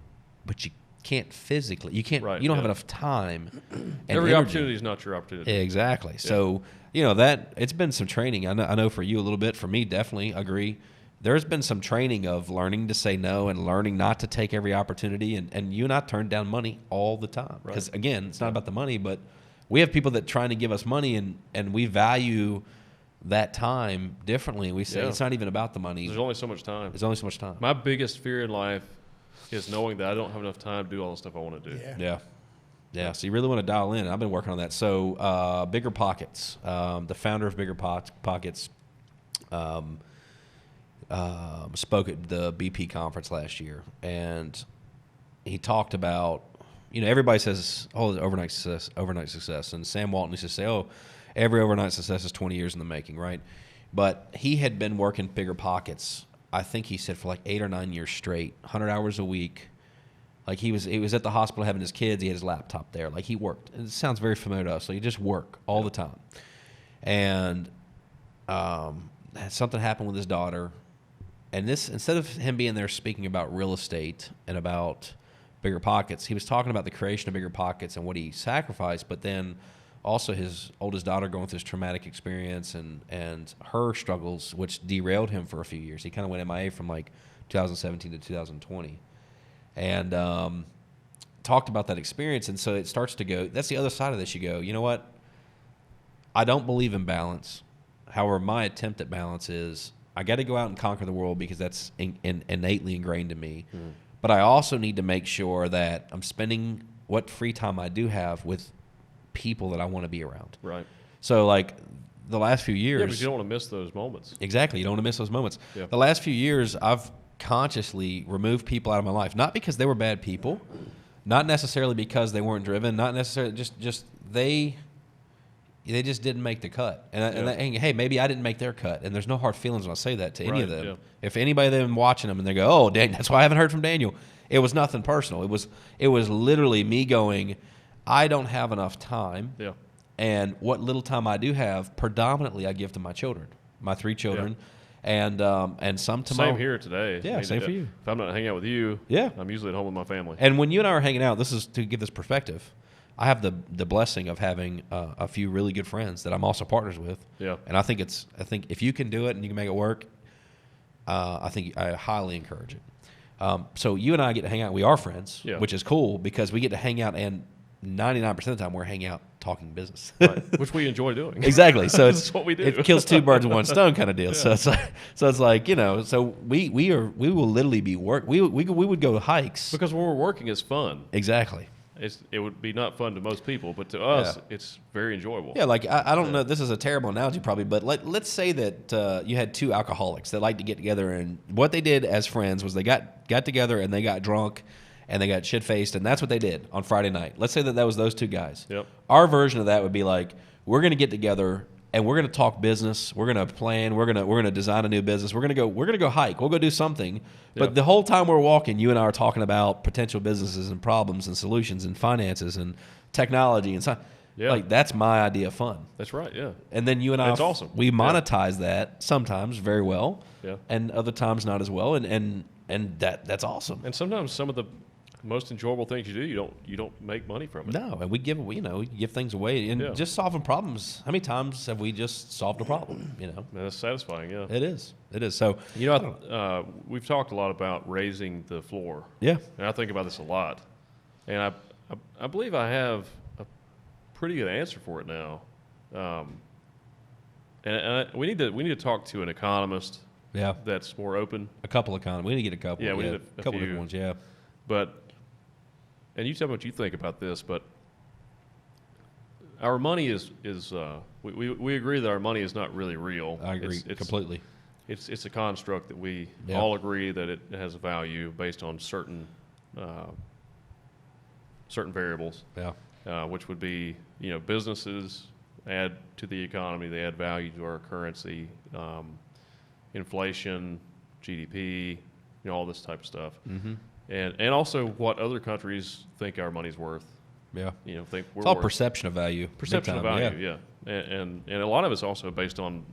but you can't physically. You can't. You don't have enough time. And every opportunity is not your opportunity. Exactly. Yeah. So that it's been some training. I know for you a little bit. For me, definitely agree. There's been some training of learning to say no and learning not to take every opportunity. And you and I turn down money all the time, because again, it's not about the money, but we have people that trying to give us money, and we value that time differently. We say it's not even about the money. There's only so much time. There's only so much time. My biggest fear in life is knowing that I don't have enough time to do all the stuff I want to do. Yeah. So you really want to dial in. I've been working on that. So Bigger Pockets, the founder of Bigger Pockets, spoke at the BP conference last year, and he talked about, everybody says, oh, overnight success. And Sam Walton used to say, oh, every overnight success is 20 years in the making, right? But he had been working Bigger Pockets, I think he said, for 8 or 9 years straight, 100 hours a week. He was at the hospital having his kids. He had his laptop there. He worked. And it sounds very familiar to us. So he just work all the time. And something happened with his daughter. And this, instead of him being there speaking about real estate and about Bigger Pockets, he was talking about the creation of Bigger Pockets and what he sacrificed, but then also his oldest daughter going through this traumatic experience and her struggles, which derailed him for a few years. He kind of went MIA from 2017 to 2020. And talked about that experience, and so it starts to go, that's the other side of this. You go, you know what? I don't believe in balance. However, my attempt at balance is I got to go out and conquer the world because that's innately ingrained in me. But I also need to make sure that I'm spending what free time I do have with people that I want to be around. Right. So like the last few years. Yeah, because you don't want to miss those moments. Exactly. You don't want to miss those moments. Yeah. The last few years, I've consciously removed people out of my life, not because they were bad people, not necessarily because they weren't driven, not necessarily just they just didn't make the cut. And hey, maybe I didn't make their cut. And there's no hard feelings when I say that to any of them. Yeah. If anybody of them watching them and they go, oh, dang, that's why I haven't heard from Daniel. It was nothing personal. It was literally me going, I don't have enough time. Yeah. And what little time I do have, predominantly I give to my children, my 3 children. Yeah. And some to Same here today. Yeah, same for you. If I'm not hanging out with you, I'm usually at home with my family. And when you and I are hanging out, this is to give this perspective. I have the blessing of having a few really good friends that I'm also partners with. Yeah. And I think if you can do it and you can make it work, I highly encourage it. So you and I get to hang out. We are friends, which is cool because we get to hang out, and 99% of the time we're hanging out talking business, right. Which we enjoy doing. Exactly. So it's what we do. It kills 2 birds with 1 stone kind of deal. Yeah. So it's like so we will literally be we would go hikes because when we're working, it's fun. Exactly. It would be not fun to most people, but to us, it's very enjoyable. Yeah, like I don't know. This is a terrible analogy, probably, but let's say that you had 2 alcoholics that like to get together, and what they did as friends was they got together and they got drunk, and they got shit faced, and that's what they did on Friday night. Let's say that was those 2 guys. Yep. Our version of that would be like, we're going to get together and we're going to talk business. We're going to plan. We're going to design a new business. We're going to go hike. We'll go do something. But the whole time we're walking, you and I are talking about potential businesses and problems and solutions and finances and technology and so. Yeah. Like that's my idea of fun. That's right. Yeah. And then you and I, that's awesome. We monetize that sometimes very well. Yeah. And other times not as well. And that's awesome. And sometimes some of the most enjoyable things you do, you don't make money from it. No, and we give things away and just solving problems. How many times have we just solved a problem? Man, that's satisfying. Yeah, it is. So we've talked a lot about raising the floor. Yeah, and I think about this a lot, and I believe I have a pretty good answer for it now. We need to talk to an economist. Yeah, that's more open. A couple economists. We need to get a couple. Yeah, we need a couple few different ones. Yeah, but. And you tell me what you think about this, but our money is we agree that our money is not really real. I agree completely. It's a construct that we all agree that it has a value based on certain variables. Yeah. Which would be businesses add to the economy, they add value to our currency, inflation, GDP, all this type of stuff. Mm-hmm. And also what other countries think our money's worth. Yeah. Think we're it's all worth. Perception of value. Perception of value, yeah. And a lot of it's also based on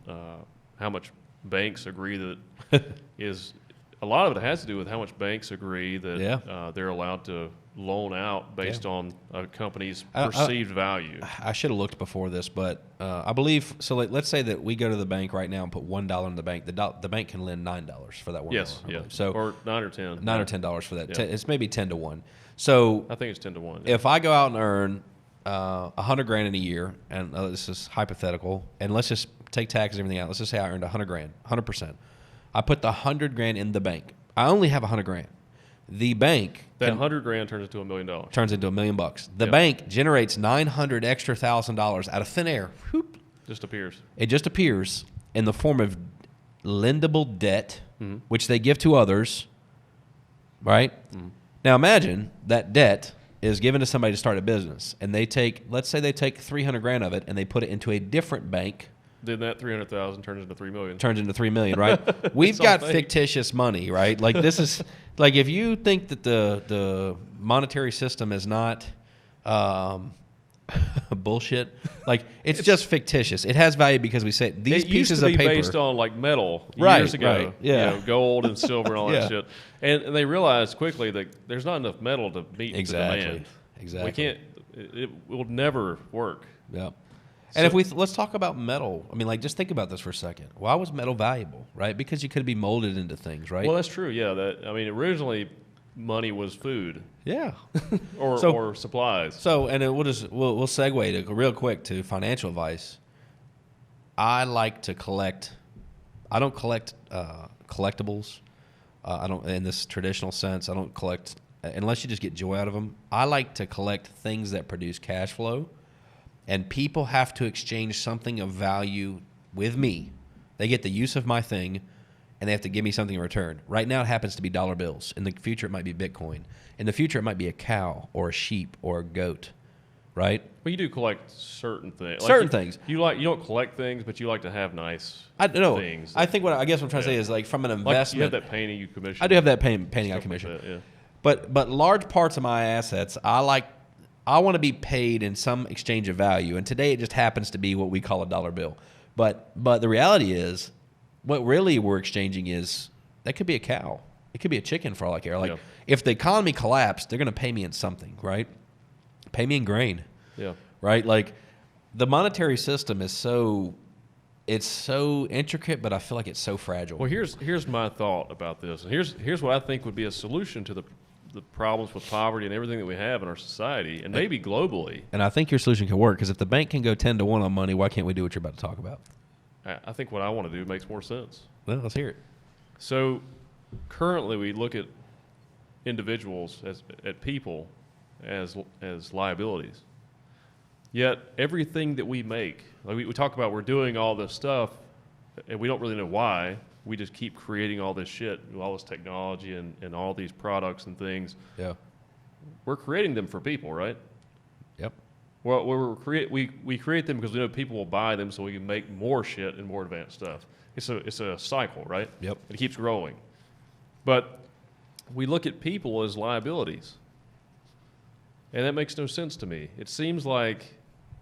how much banks agree that is. A lot of it has to do with how much banks agree that they're allowed to loan out based on a company's perceived value. I should have looked before this, but I believe so. Let's say that we go to the bank right now and put $1 in the bank. The bank can lend $9 for that $1. Yes, yeah. So or $9 or $10. $9 or $10 for that. Yeah. It's maybe 10 to 1. So I think it's 10 to 1. If I go out and earn $100,000 in a year, and this is hypothetical, and let's just take taxes and everything out. Let's just say I earned $100,000, 100%. I put the $100,000 in the bank. I only have $100,000. The bank $100,000 turns into $1 million. Turns into $1 million. The bank generates $900,000 extra out of thin air. Whoop. Just appears. It just appears in the form of lendable debt, which they give to others. Right. Now imagine that debt is given to somebody to start a business, and let's say they take $300,000 of it and they put it into a different bank. Then that $300,000 turns into $3 million. Turns into $3 million, right? We've got fictitious money, right? Like this is like if you think that the monetary system is not bullshit, like it's just fictitious. It has value because we say these pieces of paper. It used to be based on like metal years ago, gold and silver and all that shit. And they realized quickly that there's not enough metal to meet the demand. Exactly. We can't. It will never work. Yeah. And let's talk about metal. I mean, like, just think about this for a second. Why was metal valuable, right? Because you could be molded into things, right? Well, that's true. Yeah. Originally, money was food. Yeah. or supplies. So, and we'll segue to real quick to financial advice. I like to collect. I don't collect collectibles. I don't, in this traditional sense, I don't collect unless you just get joy out of them. I like to collect things that produce cash flow, and people have to exchange something of value with me. They get the use of my thing, and they have to give me something in return. Right now, it happens to be dollar bills. In the future, it might be Bitcoin. In the future, it might be a cow or a sheep or a goat, right? Well, you do collect certain things. Things. You don't collect things, but you like to have nice things. I think I guess what I'm trying to say is like from an investment. You have that painting you commissioned. I do have that painting I commissioned. Like that, yeah. But large parts of my assets, I want to be paid in some exchange of value. And today, it just happens to be what we call a dollar bill. But the reality is, what really we're exchanging is that could be a cow. It could be a chicken for all I care. Like if the economy collapsed, they're going to pay me in something, right? Pay me in grain. Yeah. Right? Like the monetary system is so intricate, but I feel like it's so fragile. Well, here's my thought about this. And here's what I think would be a solution to the problems with poverty and everything that we have in our society, and maybe globally. And I think your solution can work, because if the bank can go 10-1 on money, why can't we do what you're about to talk about? I think what I want to do makes more sense. Well, let's hear it. So currently we look at individuals at people as liabilities. Yet everything that we make, like we talk about, we're doing all this stuff, and we don't really know why. We just keep creating all this shit, all this technology and all these products and things. Yeah. We're creating them for people, right? Yep. Well, we create them because we know people will buy them, so we can make more shit and more advanced stuff. It's a cycle, right? Yep. It keeps growing. But we look at people as liabilities. And that makes no sense to me. It seems like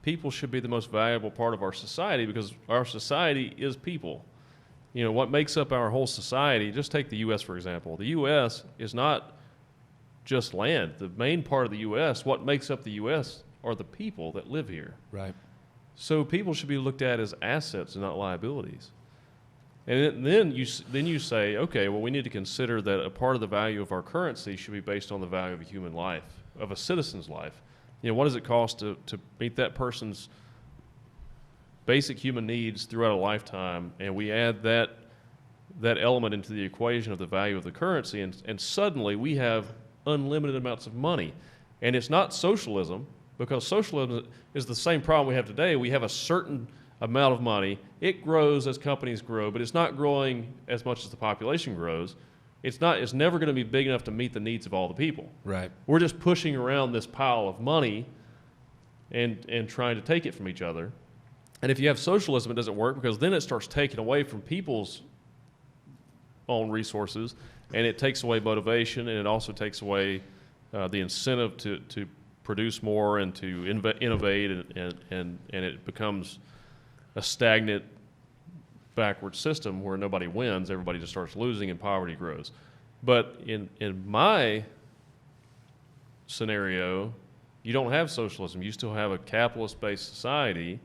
people should be the most valuable part of our society, because our society is people. You know, what makes up our whole society, just take the U.S., for example. The U.S. is not just land. The main part of the U.S., what makes up the U.S. are the people that live here. Right. So people should be looked at as assets and not liabilities. And then you say, okay, well, we need to consider that a part of the value of our currency should be based on the value of a human life, of a citizen's life. You know, what does it cost to meet that person's basic human needs throughout a lifetime, and we add that element into the equation of the value of the currency, and suddenly we have unlimited amounts of money. And it's not socialism, because socialism is the same problem we have today. We have a certain amount of money. It grows as companies grow, but it's not growing as much as the population grows. It's never going to be big enough to meet the needs of all the people. Right. We're just pushing around this pile of money and trying to take it from each other. And if you have socialism, it doesn't work, because then it starts taking away from people's own resources, and it takes away motivation, and it also takes away the incentive to produce more and to innovate, and it becomes a stagnant, backward system where nobody wins, everybody just starts losing, and poverty grows. But in my scenario, you don't have socialism. You still have a capitalist-based society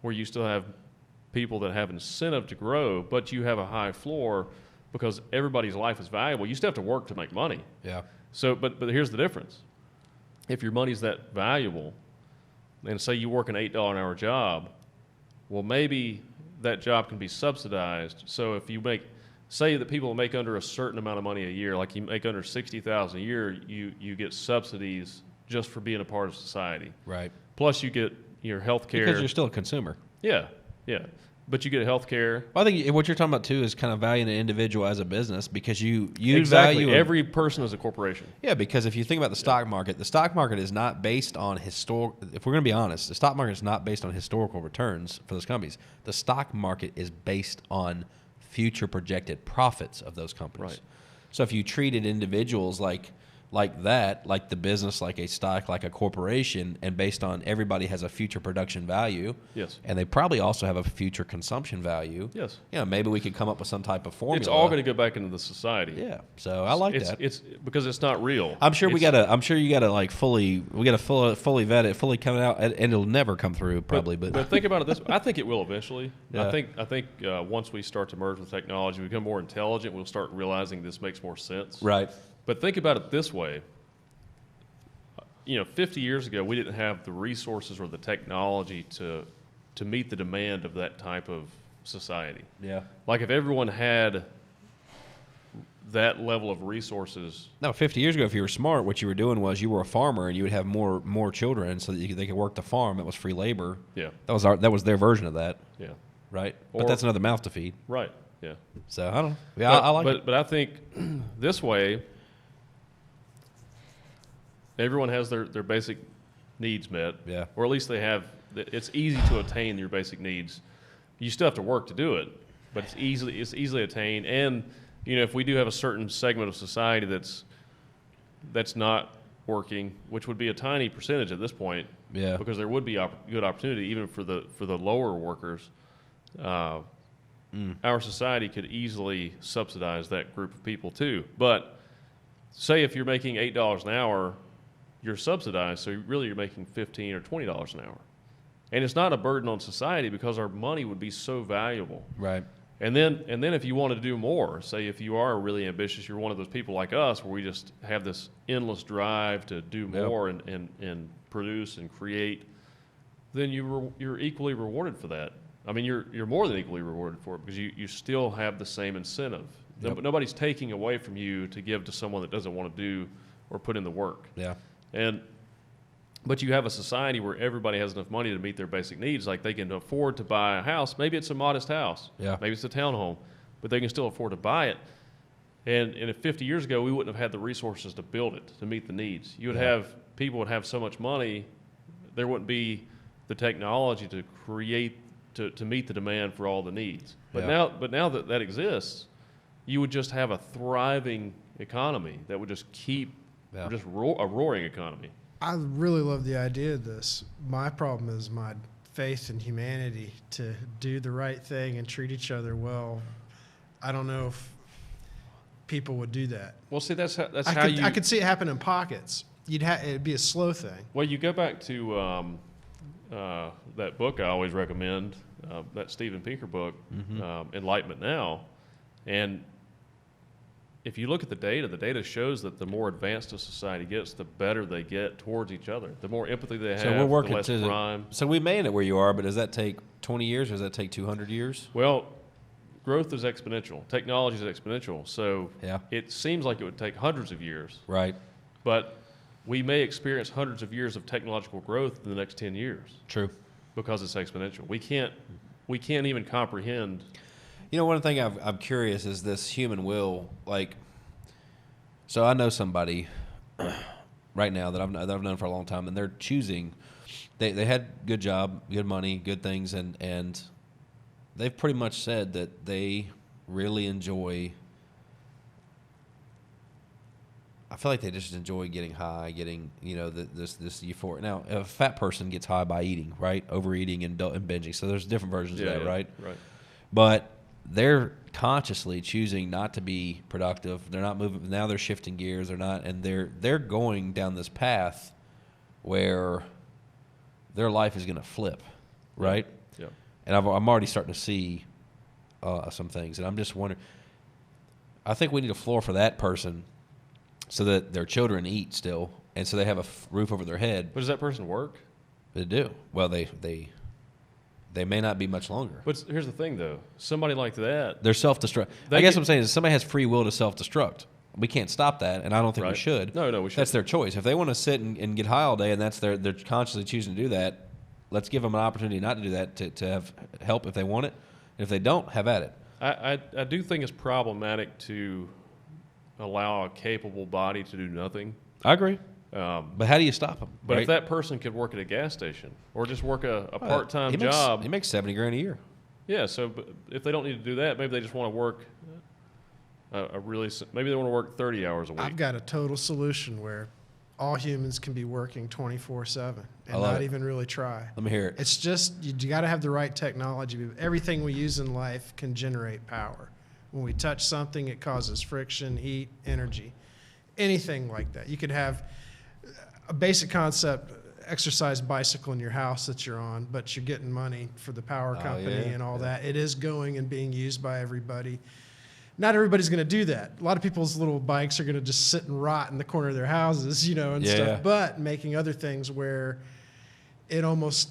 where you still have people that have incentive to grow, but you have a high floor because everybody's life is valuable. You still have to work to make money. Yeah. So, but here's the difference. If your money's that valuable, and say you work an $8 an hour job, well, maybe that job can be subsidized. So if you say that people make under a certain amount of money a year, like you make under $60,000 a year, you get subsidies just for being a part of society. Right. Plus you get your health care. Because you're still a consumer. Yeah, yeah. But you get health care. Well, I think what you're talking about, too, is kind of valuing an individual as a business, because you exactly. value every person as a corporation. Yeah, because if you think about the stock market is not based on historical. If we're going to be honest, the stock market is not based on historical returns for those companies. The stock market is based on future projected profits of those companies. Right. So if you treated individuals like that, like the business, like a stock, like a corporation, and based on everybody has a future production value. Yes. And they probably also have a future consup value. Yes. You know, maybe we could come up with some type of formula. It's all going to go back into the society. Yeah. So I like that. It's because it's not real. I'm sure you gotta like fully vet it, fully come out, and it'll never come through probably. But think about it this way. I think it will eventually. Yeah. I think once we start to merge with technology, we become more intelligent, we'll start realizing this makes more sense. Right. But think about it this way. 50 years ago, we didn't have the resources or the technology to meet the demand of that type of society. Yeah. Like if everyone had that level of resources. No, 50 years ago, if you were smart, what you were doing was you were a farmer and you would have more children so that they could work the farm. That was free labor. Yeah. That was their version of that. Yeah. Right. But that's another mouth to feed. Right. Yeah. So I don't know. Yeah, I like it. But I think this way, everyone has their basic needs met. Yeah. Or at least they have. It's easy to attain your basic needs. You still have to work to do it, but it's easily attained. And if we do have a certain segment of society that's not working, which would be a tiny percentage at this point, yeah, because there would be good opportunity even for the lower workers. Our society could easily subsidize that group of people too. But say if you're making $8 an hour, you're subsidized, so really you're making $15 or $20 an hour. And it's not a burden on society because our money would be so valuable. Right. And then if you wanted to do more, say if you are really ambitious, you're one of those people like us where we just have this endless drive to do more and produce and create, then you're equally rewarded for that. I mean, you're more than equally rewarded for it because you still have the same incentive. Yep. Nobody's taking away from you to give to someone that doesn't want to do or put in the work. Yeah. But you have a society where everybody has enough money to meet their basic needs. Like they can afford to buy a house. Maybe it's a modest house. Yeah. Maybe it's a townhome, but they can still afford to buy it. And if 50 years ago, we wouldn't have had the resources to build it, to meet the needs. You would people would have so much money, there wouldn't be the technology to create, to meet the demand for all the needs. But now that exists, you would just have a thriving economy that would just keep a roaring economy. I really love the idea of this. My problem is my faith in humanity to do the right thing and treat each other well. I don't know if people would do that. Well, see, I could see it happen in pockets. It'd be a slow thing. Well, you go back to that book I always recommend, that Steven Pinker book, Enlightenment Now, and if you look at the data shows that the more advanced a society gets, the better they get towards each other. The more empathy they have, so we're working the less crime. So we made it where you are, but does that take 20 years or does that take 200 years? Well, growth is exponential. Technology is exponential. So it seems like it would take hundreds of years. Right. But we may experience hundreds of years of technological growth in the next 10 years. True. Because it's exponential. We can't even comprehend. One thing I'm curious is this human will. So I know somebody right now that I've known for a long time, and they're choosing. They had good job, good money, good things, and they've pretty much said that they really enjoy. I feel like they just enjoy getting high, getting this euphoria. Now, a fat person gets high by eating, right? Overeating and binging. So there's different versions of that, right? Right. But they're consciously choosing not to be productive. They're not moving. Now they're shifting gears. They're not, and they're going down this path where their life is going to flip, right? Yeah. And I'm already starting to see some things, and I'm just wondering. I think we need a floor for that person, so that their children eat still, and so they have a roof over their head. But does that person work? They do. Well, they may not be much longer. But here's the thing, though. Somebody like that, they're self-destruct. I guess what I'm saying is somebody has free will to self-destruct. We can't stop that, and I don't think we should. No, we should. That's their choice. If they want to sit and get high all day, and they're consciously choosing to do that, let's give them an opportunity not to do that, to have help if they want it. And if they don't, have at it. I do think it's problematic to allow a capable body to do nothing. I agree. But how do you stop them? But if that person could work at a gas station or just work a part-time job. He makes $70,000 a year. Yeah, so if they don't need to do that, maybe they just want to work maybe they want to work 30 hours a week. I've got a total solution where all humans can be working 24/7 and not even really try. Let me hear it. It's just, you got to have the right technology. Everything we use in life can generate power. When we touch something, it causes friction, heat, energy, anything like that. You could have a basic concept, exercise bicycle in your house that you're on, but you're getting money for the power company and all that. It is going and being used by everybody. not everybody's going to do that. A lot of people's little bikes are going to just sit and rot in the corner of their houses, and stuff. But making other things where it almost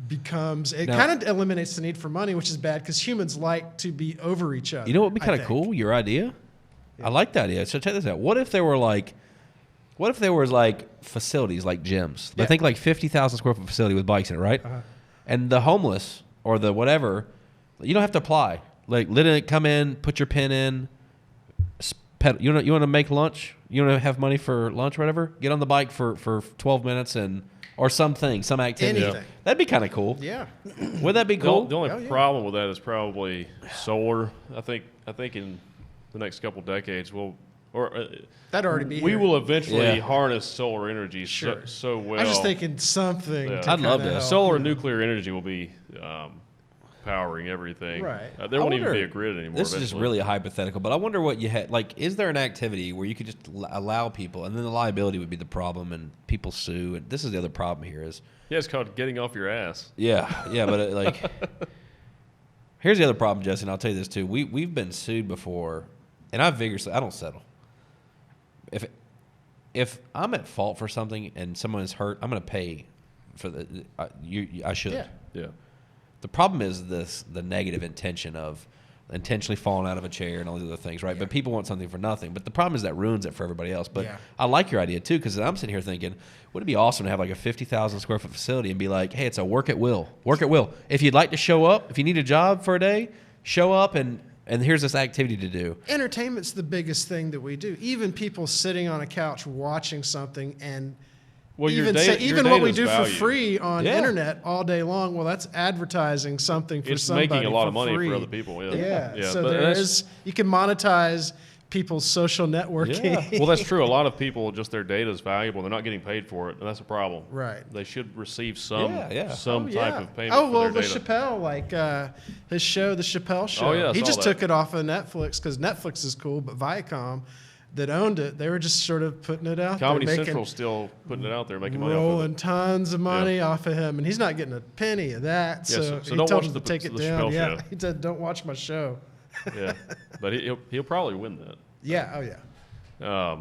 becomes, it kind of eliminates the need for money, which is bad because humans like to be over each other. You know what would be kind of cool? Your idea? Yeah. I like that idea. So check this out. What if there was like facilities like gyms? I think like 50,000 square foot facility with bikes in it, right? And the homeless or the whatever, you don't have to apply. Like literally come in, put your pin in, you want to make lunch? You want to have money for lunch or whatever? Get on the bike for 12 minutes or something, some activity. Anything. That'd be kind of cool. Yeah. Would that be cool? The only problem with that is probably solar. I think in the next couple decades that'd already be we here. will eventually harness solar energy so well. I was just thinking something. Yeah. I'd love that. Solar and nuclear energy will be powering everything. Right. There won't even be a grid anymore. This is just really a hypothetical, but I wonder what you had. Like, is there an activity where you could just allow people, and then the liability would be the problem, and people sue? And this is the other problem here is. Yeah, it's called getting off your ass. Yeah, but like, here's the other problem, Jesse, and I'll tell you this too. We've been sued before, and I don't settle. If I'm at fault for something and someone is hurt, I'm going to pay for I should. Yeah. The problem is the negative intention of intentionally falling out of a chair and all these other things, right? Yeah. But people want something for nothing. But the problem is that ruins it for everybody else. But I like your idea too, because I'm sitting here thinking, would it be awesome to have like a 50,000 square foot facility and be like, hey, it's a work at will. Work at will. If you'd like to show up, if you need a job for a day, show up and here's this activity to do. Entertainment's the biggest thing that we do. Even people sitting on a couch watching something and even what we do for free on internet all day long, well, that's advertising something for somebody. It's making a lot of money free. for other people. Yeah. So you can monetize people's social networking. Yeah. Well, that's true. A lot of people, just their data is valuable. They're not getting paid for it, and that's a problem. Right. They should receive some type of payment for their the data. Chappelle, his show, the Chappelle Show. Oh, yeah, he just took it off of Netflix because Netflix is cool, but Viacom that owned it, they were just sort of putting it out Comedy there. Central's still putting it out there, making money off of rolling tons of money off of him, and he's not getting a penny of that. Yeah, so so he don't told watch him to take it the down. Chappelle Yeah, show. he said, "Don't watch my show." Yeah, but he'll probably win that. Yeah. Oh yeah.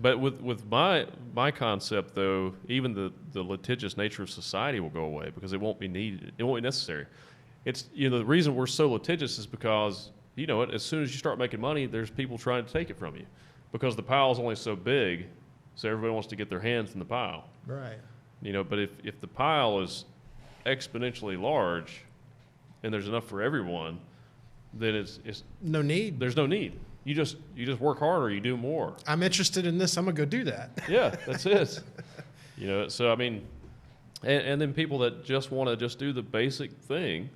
But with my concept though, even the litigious nature of society will go away because it won't be needed. It won't be necessary. It's the reason we're so litigious is because as soon as you start making money, there's people trying to take it from you. Because the pile is only so big, so everybody wants to get their hands in the pile. Right. But if the pile is exponentially large, and there's enough for everyone, then it's no need. There's no need. You just work harder. You do more. I'm interested in this. I'm gonna go do that. Yeah, that's it. So I mean, and then people that just want to just do the basic thing.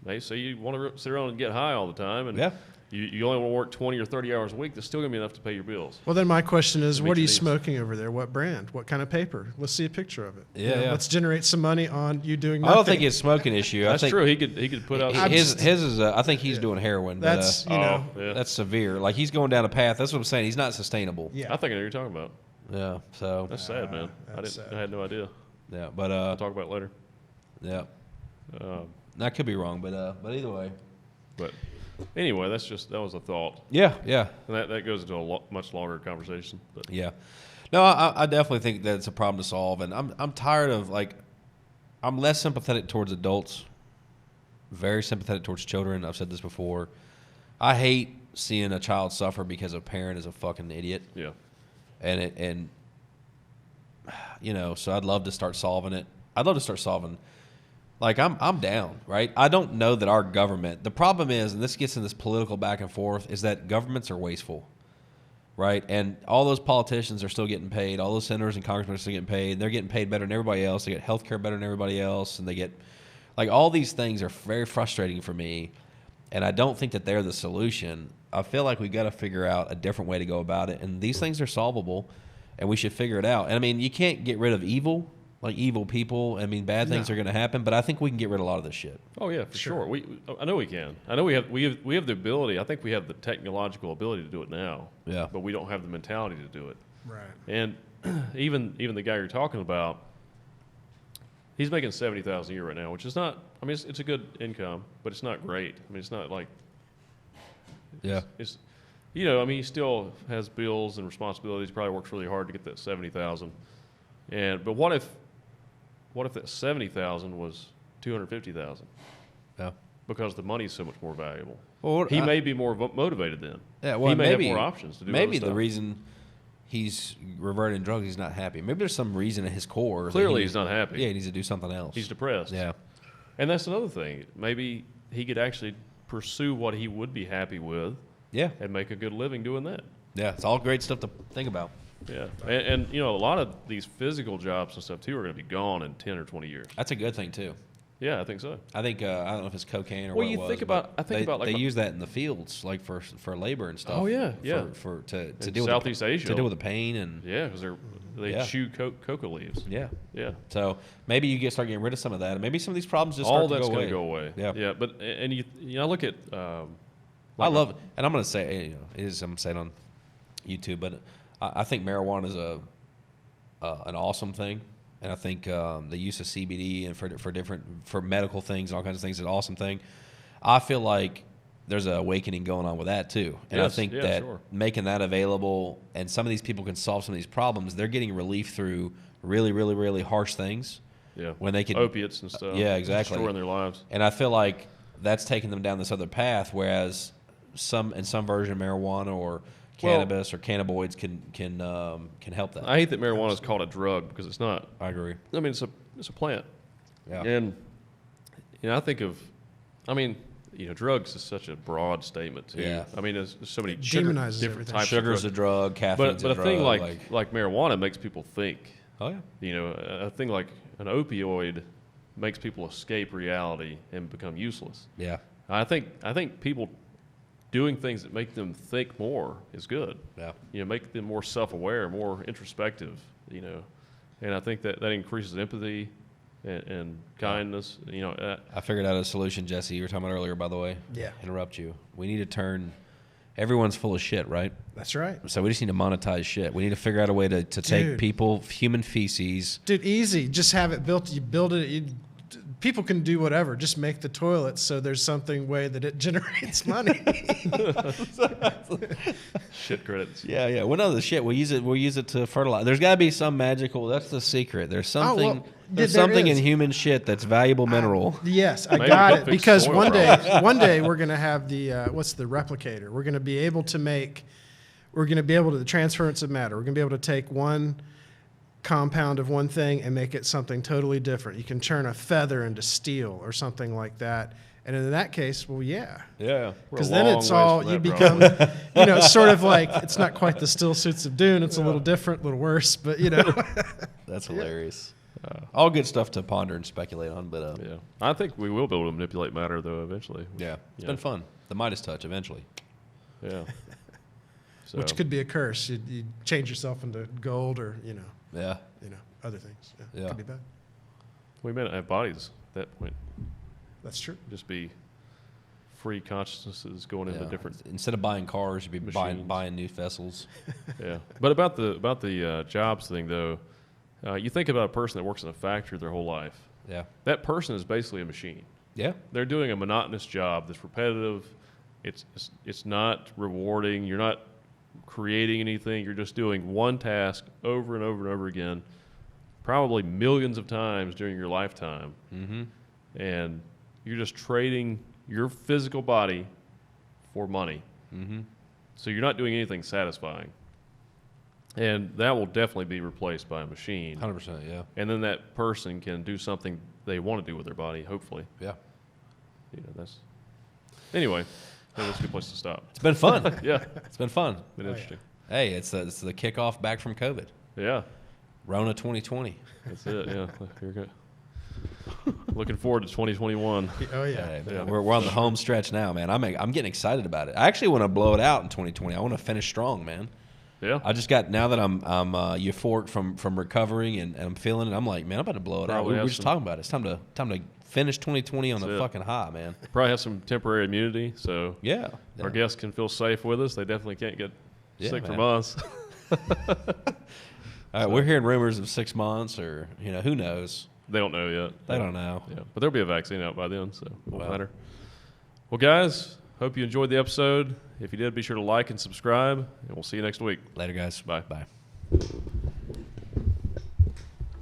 They say you want to sit around and get high all the time, and you only want to work 20 or 30 hours a week. That's still going to be enough to pay your bills. Well, then my question is, what are you smoking over there? What brand? What kind of paper? Let's see a picture of it. Yeah, Let's generate some money on you doing nothing. I don't think it's a smoking issue. That's I think true. He could put out his is. I think he's doing heroin. That's that's severe. Like he's going down a path. That's what I'm saying. He's not sustainable. Yeah, I think I know what you're talking about. Yeah. So that's sad, man. I had no idea. Yeah, but I'll talk about it later. Yeah. I could be wrong, but either way. But anyway, that was a thought. Yeah. And that goes into a much longer conversation. But. Yeah. No, I definitely think that it's a problem to solve, and I'm tired of I'm less sympathetic towards adults, very sympathetic towards children. I've said this before. I hate seeing a child suffer because a parent is a fucking idiot. Yeah. And so I'd love to start solving it. I'd love to start solving. Like, I'm down, right? I don't know that our government, the problem is, and this gets in this political back and forth, is that governments are wasteful, right? And all those politicians are still getting paid. All those senators and congressmen are still getting paid. They're getting paid better than everybody else. They get health care better than everybody else. And they get, all these things are very frustrating for me. And I don't think that they're the solution. I feel like we've got to figure out a different way to go about it. And these things are solvable, and we should figure it out. And, I mean, you can't get rid of evil. Like evil people, I mean, bad things are going to happen, but I think we can get rid of a lot of this shit. Oh yeah, for sure. I know we can. I know we have the ability. I think we have the technological ability to do it now. Yeah. But we don't have the mentality to do it. Right. And even the guy you're talking about, he's making $70,000 a year right now, which is not. I mean, it's a good income, but it's not great. I mean, it's not like Yeah. It's you know, I mean, he still has bills and responsibilities. He probably works really hard to get that 70,000. But what if that 70,000 was 250,000? Yeah. Because the money's so much more valuable. Well, he may be more motivated then. Yeah. Well, he may maybe have more options to do. Maybe the reason he's reverting drugs, he's not happy. Maybe there's some reason in his core. Clearly, he's not happy. Yeah, he needs to do something else. He's depressed. Yeah. And that's another thing. Maybe he could actually pursue what he would be happy with. Yeah. And make a good living doing that. Yeah, it's all great stuff to think about. Yeah. And you know, a lot of these physical jobs and stuff, too, are going to be gone in 10 or 20 years. That's a good thing, too. Yeah, I think so. I think, I don't know if it's cocaine or well, what you it was. Think about, I think about like they use that in the fields, like for labor and stuff. Oh, yeah, yeah. To in deal Southeast with Asia. To deal with the pain and. Yeah, because they chew coca leaves. Yeah. Yeah. So maybe you start getting rid of some of that, and maybe some of these problems just all start that's going to go away. Yeah. Yeah. But and you know, look at. I love, and I'm going to say, I'm saying on YouTube, but I think marijuana is an awesome thing, and I think the use of CBD and for medical things and all kinds of things is an awesome thing. I feel like there's an awakening going on with that too, and I think that making that available, and some of these people can solve some of these problems. They're getting relief through really, really, really harsh things. Yeah. When they can opiates and stuff. Yeah, exactly. Destroying their lives. And I feel like that's taking them down this other path, whereas some version of marijuana or cannabis or cannabinoids can help that. I hate that marijuana is called a drug because it's not. I agree. I mean, it's a plant. Yeah. And I think of, drugs is such a broad statement too. Yeah. I mean, there's so many Demonizes different everything. types Sugar's of a drug, caffeine's but a drug. But a thing like marijuana makes people think. Oh yeah. You know, a thing like an opioid makes people escape reality and become useless. Yeah. I think people doing things that make them think more is good. Yeah. You know, make them more self-aware, more introspective, you know. And I think that increases empathy and kindness, you know. I figured out a solution, Jesse. You were talking about earlier, by the way. Yeah. Interrupt you. We need to turn. Everyone's full of shit, right? That's right. So we just need to monetize shit. We need to figure out a way to take people, human feces. Dude, easy. Just have it built. You build it. People can do whatever. Just make the toilet so there's something way that it generates money. Shit credits. Yeah. Well, no, the shit we'll use it to fertilize. There's got to be some magical. That's the secret. There's something. There's something in human shit that's valuable mineral. Yes, I Maybe got it. Because soil one day we're gonna have the what's the replicator? We're gonna be able to the transference of matter. We're gonna be able to take one compound of one thing and make it something totally different. You can turn a feather into steel or something like that. And in that case, well, yeah. Yeah. Because then it's all, you become, it's sort of like, it's not quite the Still Suits of Dune. It's a little different, a little worse, but, That's hilarious. All good stuff to ponder and speculate on, but... yeah. I think we will be able to manipulate matter, though, eventually. Yeah. It's been fun. The Midas touch, eventually. Yeah. So. Which could be a curse. You change yourself into gold or, Yeah. Other things. Yeah. Yeah. Could be bad. We may not have bodies at that point. That's true. Just be free consciousnesses going into different. Instead of buying cars, you'd be machines. buying new vessels. Yeah. But about the jobs thing, though, you think about a person that works in a factory their whole life. Yeah. That person is basically a machine. Yeah. They're doing a monotonous job that's repetitive. It's not rewarding. You're not creating anything. You're just doing one task over and over and over again, probably millions of times during your lifetime. Mm-hmm. And you're just trading your physical body for money. Mm-hmm. So you're not doing anything satisfying. And that will definitely be replaced by a machine. 100%, yeah. And then that person can do something they want to do with their body, hopefully. Yeah. Anyway, I think that's a good place to stop. It's been fun. Yeah. It's been fun. Been interesting. Hey, it's the kickoff back from COVID. Yeah. Rona 2020. That's it, yeah. Here we go. Looking forward to 2021. Oh, yeah. Hey, Yeah. We're on the home stretch now, man. I'm getting excited about it. I actually want to blow it out in 2020. I want to finish strong, man. Yeah. I just got, now that I'm euphoric from recovering and I'm feeling it, I'm like, man, I'm about to blow it out. We were just talking about it. It's time to finish 2020 on the fucking high, man. Probably have some temporary immunity, so Yeah. our guests can feel safe with us. They definitely can't get sick man. from us. All right, we're hearing rumors of 6 months or, who knows? They don't know yet. They don't know. Yeah, but there'll be a vaccine out by then, so it won't matter. Well, guys, hope you enjoyed the episode. If you did, be sure to like and subscribe, and we'll see you next week. Later, guys. Bye. Bye.